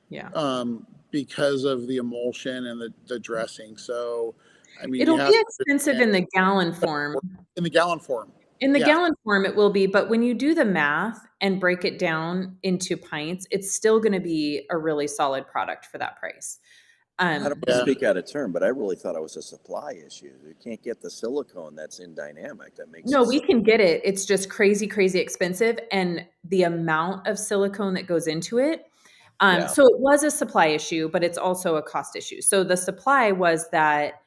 Yeah. Because of the emulsion and the dressing. So, I mean, it'll be expensive in the gallon form. In the gallon form. In the gallon form, it will be. But when you do the math and break it down into pints, it's still going to be a really solid product for that price. I don't want to speak out of turn, but I really thought it was a supply issue. You can't get the silicone that's in dynamic. That makes we can get it. It's just crazy expensive, and the amount of silicone that goes into it. So it was a supply issue, but it's also a cost issue. So the supply was that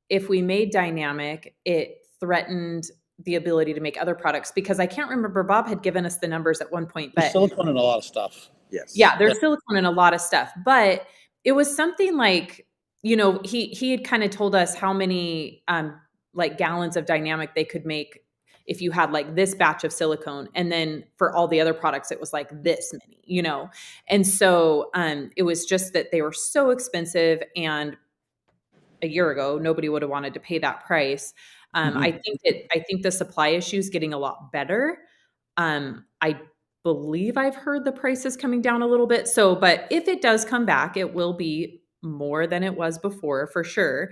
if we made dynamic, it threatened the ability to make other products, because I can't remember, Bob had given us the numbers at one point, but there's silicone in a lot of stuff. Yes. Yeah, there's silicone in a lot of stuff, but it was something like, he had kind of told us how many gallons of dynamic they could make if you had like this batch of silicone, and then for all the other products, it was like this many, And so it was just that they were so expensive, and a year ago, nobody would have wanted to pay that price. I think the supply issue is getting a lot better. I believe I've heard the price is coming down a little bit. So, but if it does come back, it will be more than it was before, for sure.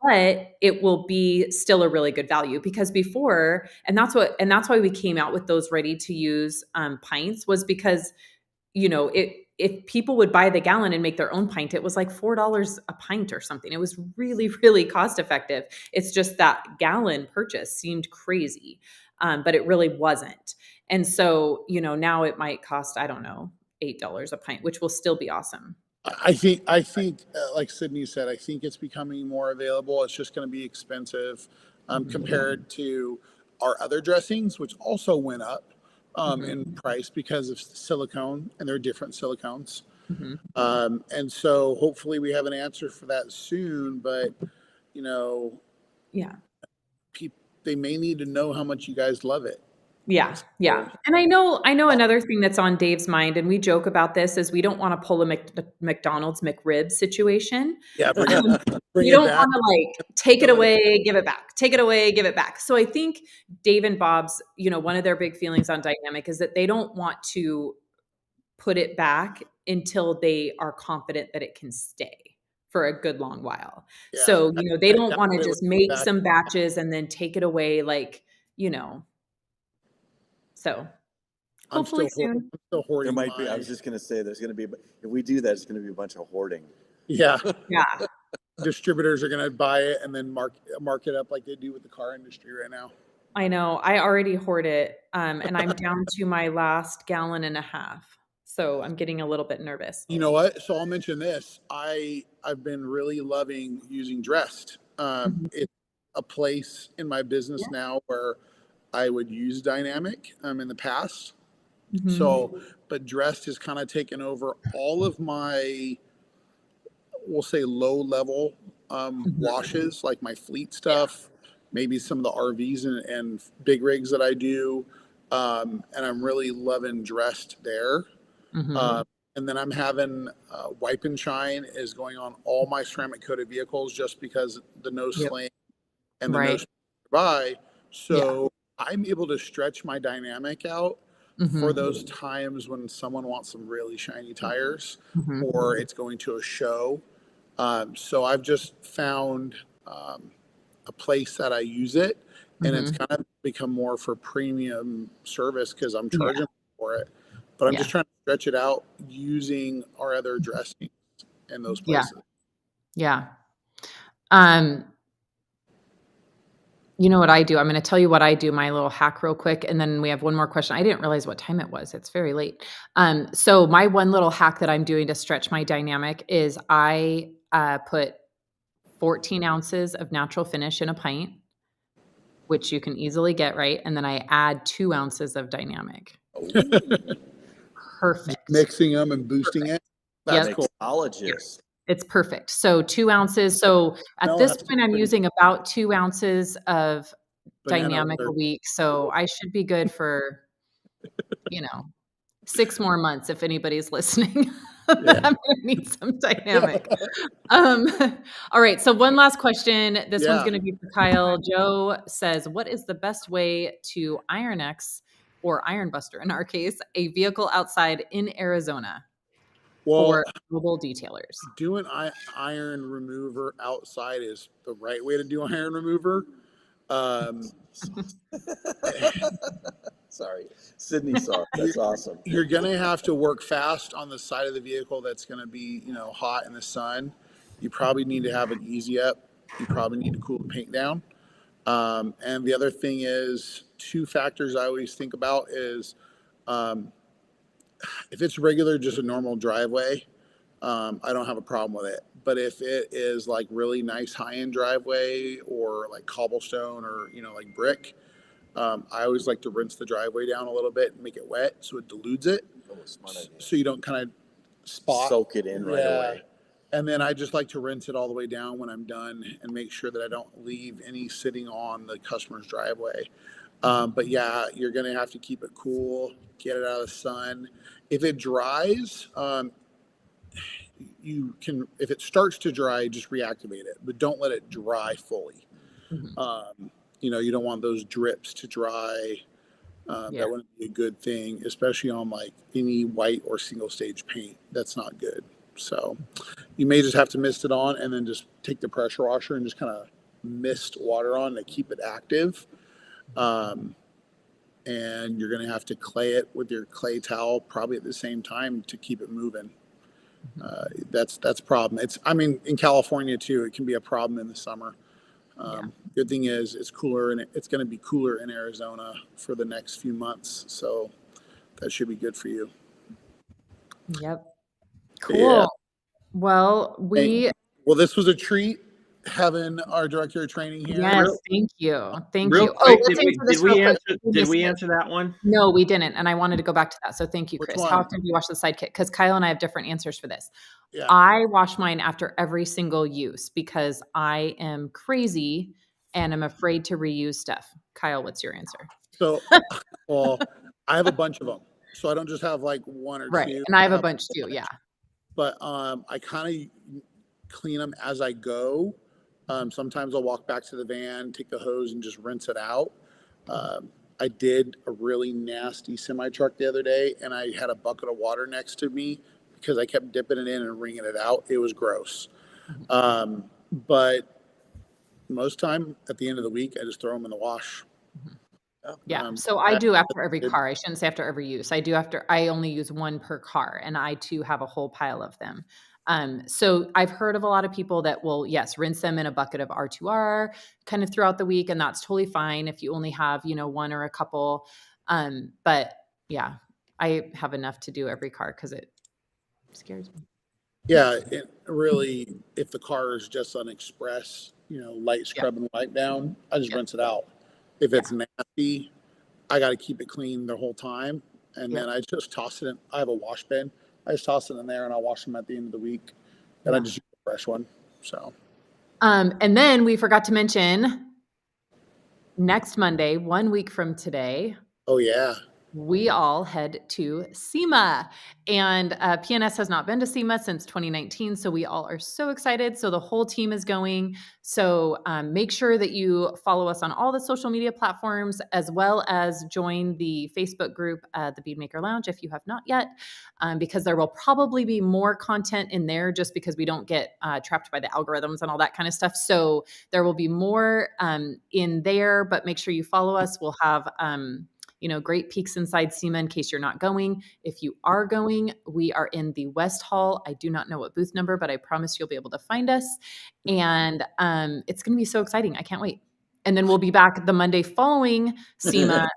but it will be still a really good value, because before, and that's why we came out with those ready to use pints, was because, if people would buy the gallon and make their own pint, it was like $4 a pint or something. It was really, really cost effective. It's just that gallon purchase seemed crazy, but it really wasn't. And so, now it might cost, I don't know, $8 a pint, which will still be awesome. I think, like Sydney said, I think it's becoming more available. It's just going to be expensive compared to our other dressings, which also went up in price because of silicone, and they're different silicones. And so hopefully we have an answer for that soon, but they may need to know how much you guys love it. Yeah. And I know another thing that's on Dave's mind, and we joke about this, is we don't want to pull a McDonald's McRib situation. Yeah, you don't want to take it away, give it back, take it away, give it back. So I think Dave and Bob's, one of their big feelings on Dynamic is that they don't want to put it back until they are confident that it can stay for a good long while. Yeah. So, they don't want to just make some batches and then take it away, so hopefully soon. I'm still hoarding. There might be. I was just going to say, there's going to be. If we do that, it's going to be a bunch of hoarding. Yeah. Distributors are going to buy it and then mark it up like they do with the car industry right now. I know. I already hoard it, and I'm down to my last gallon and a half. So I'm getting a little bit nervous. You know what? So I'll mention this. I've been really loving using Dressed. It's a place in my business now where I would use Dynamic in the past. So, but Dressed has kind of taken over all of my, we'll say, low level washes, like my fleet stuff, maybe some of the RVs and big rigs that I do. And I'm really loving Dressed there. And then I'm having Wipe and Shine is going on all my ceramic coated vehicles, just because the no sling and the no buy. So I'm able to stretch my Dynamic out for those times when someone wants some really shiny tires or it's going to a show. So I've just found a place that I use it, and it's kind of become more for premium service because I'm charging for it. But I'm just trying to stretch it out using our other dressings in those places. Yeah. You know what I do? I'm going to tell you what I do, my little hack real quick. And then we have one more question. I didn't realize what time it was. It's very late. So my one little hack that I'm doing to stretch my Dynamic is I put 14 ounces of natural finish in a pint, which you can easily get, right? And then I add 2 ounces of Dynamic. Perfect. Just mixing them and boosting it. That's cool. It's perfect. So 2 ounces. So at this point, I'm using about 2 ounces of Dynamic a week. So I should be good for, 6 more months if anybody's listening. I'm going to need some Dynamic. All right. So one last question. This one's going to be for Kyle. Joe says, what is the best way to IronX, or Iron Buster in our case, a vehicle outside in Arizona? For global detailers, doing iron remover outside is the right way to do iron remover. Sorry, Sydney saw it. That's awesome. You're gonna have to work fast on the side of the vehicle that's gonna be hot in the sun. You probably need to have an easy up. You probably need to cool the paint down. And the other thing is, 2 factors I always think about is if it's regular, just a normal driveway, I don't have a problem with it. But if it is like really nice high-end driveway, or like cobblestone, or like brick, I always like to rinse the driveway down a little bit and make it wet so it dilutes it. So you don't kind of soak it in right away. And then I just like to rinse it all the way down when I'm done, and make sure that I don't leave any sitting on the customer's driveway. But you're going to have to keep it cool, get it out of the sun. If it dries, you can, if it starts to dry, just reactivate it, but don't let it dry fully. You don't want those drips to dry. That wouldn't be a good thing, especially on like any white or single stage paint. That's not good. So you may just have to mist it on, and then just take the pressure washer and just kind of mist water on to keep it active. And you're going to have to clay it with your clay towel probably at the same time to keep it moving. That's a problem. In California too, it can be a problem in the summer. Good thing is it's cooler, and it's going to be cooler in Arizona for the next few months. So that should be good for you. Yep. Cool. Yeah. Well, this was a treat having our director of training here. Yes, thank you. Thank Real you. quick, Let's answer this real quick. did we answer that one? No, we didn't. And I wanted to go back to that. So thank you, Which Chris. one? How often do you wash the Sidekick? Because Kyle and I have different answers for this. Yeah. I wash mine after every single use because I am crazy and I'm afraid to reuse stuff. Kyle, what's your answer? So, well, I have a bunch of them. So I don't just have like one or Right. two. And I have a bunch too. Yeah. But I kind of clean them as I go. Sometimes I'll walk back to the van, take the hose, and just rinse it out. I did a really nasty semi-truck the other day, and I had a bucket of water next to me because I kept dipping it in and wringing it out. It was gross. But most time at the end of the week, I just throw them in the wash. Yeah. So I do after every car. I shouldn't say after every use. I only use one per car, and I too have a whole pile of them. So I've heard of a lot of people that will, yes, rinse them in a bucket of R2R kind of throughout the week. And that's totally fine if you only have, one or a couple. But yeah, I have enough to do every car because it scares me. Yeah, it really, if the car is just on express, light scrub and wipe down, I just rinse it out. If it's nasty, I got to keep it clean the whole time. And then I just toss it in. I have a wash bin. I just toss it in there and I'll wash them at the end of the week. And I just use a fresh one. So. And then we forgot to mention next Monday, 1 week from today. Oh, yeah. We all head to SEMA, and PNS has not been to SEMA since 2019. So we all are so excited. So the whole team is going. So make sure that you follow us on all the social media platforms, as well as join the Facebook group, the Beadmaker Lounge, if you have not yet, because there will probably be more content in there just because we don't get trapped by the algorithms and all that kind of stuff. So there will be more in there, but make sure you follow us. We'll have great peeks inside SEMA in case you're not going. If you are going, we are in the West Hall. I do not know what booth number, but I promise you'll be able to find us. And it's going to be so exciting. I can't wait. And then we'll be back the Monday following SEMA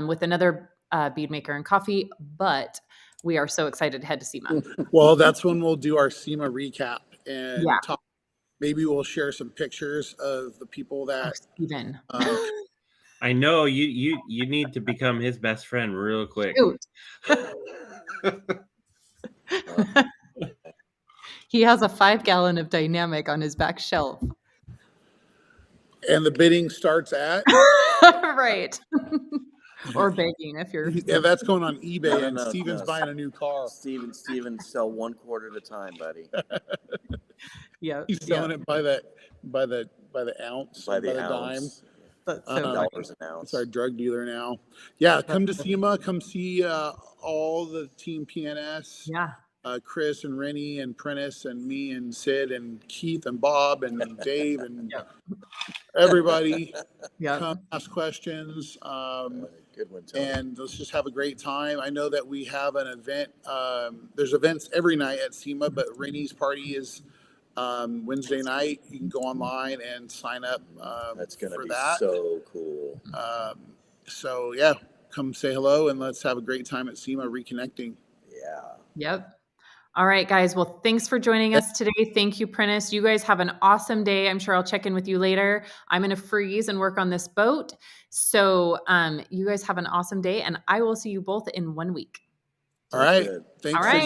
with another Beadmaker and Coffee. But we are so excited to head to SEMA. Well, that's when we'll do our SEMA recap and talk. Maybe we'll share some pictures of the people that Steven. I know you need to become his best friend real quick. He has a 5-gallon of Dynamic on his back shelf. And the bidding starts at? Right. Or begging if you're. Yeah, that's going on eBay, No, Steven's buying a new car. Steven, sell 1 quart at a time, buddy. Yeah. He's selling it by the ounce, by the dime. That's so $10 an ounce. It's our drug dealer now. Yeah, come to SEMA. Come see all the team PNS. Yeah. Chris and Rennie and Prentice and me and Sid and Keith and Bob and Dave and everybody. Come ask questions. Good one, Tony. And let's just have a great time. I know that we have an event. There's events every night at SEMA, but Rennie's party is Wednesday night. You can go online and sign up. That's going to be that. So cool. So yeah, come say hello and let's have a great time at SEMA reconnecting. Yeah. Yep. All right, guys. Well, thanks for joining us today. Thank you, Prentice. You guys have an awesome day. I'm sure I'll check in with you later. I'm going to freeze and work on this boat. So you guys have an awesome day, and I will see you both in 1 week. All right. Thanks. All right.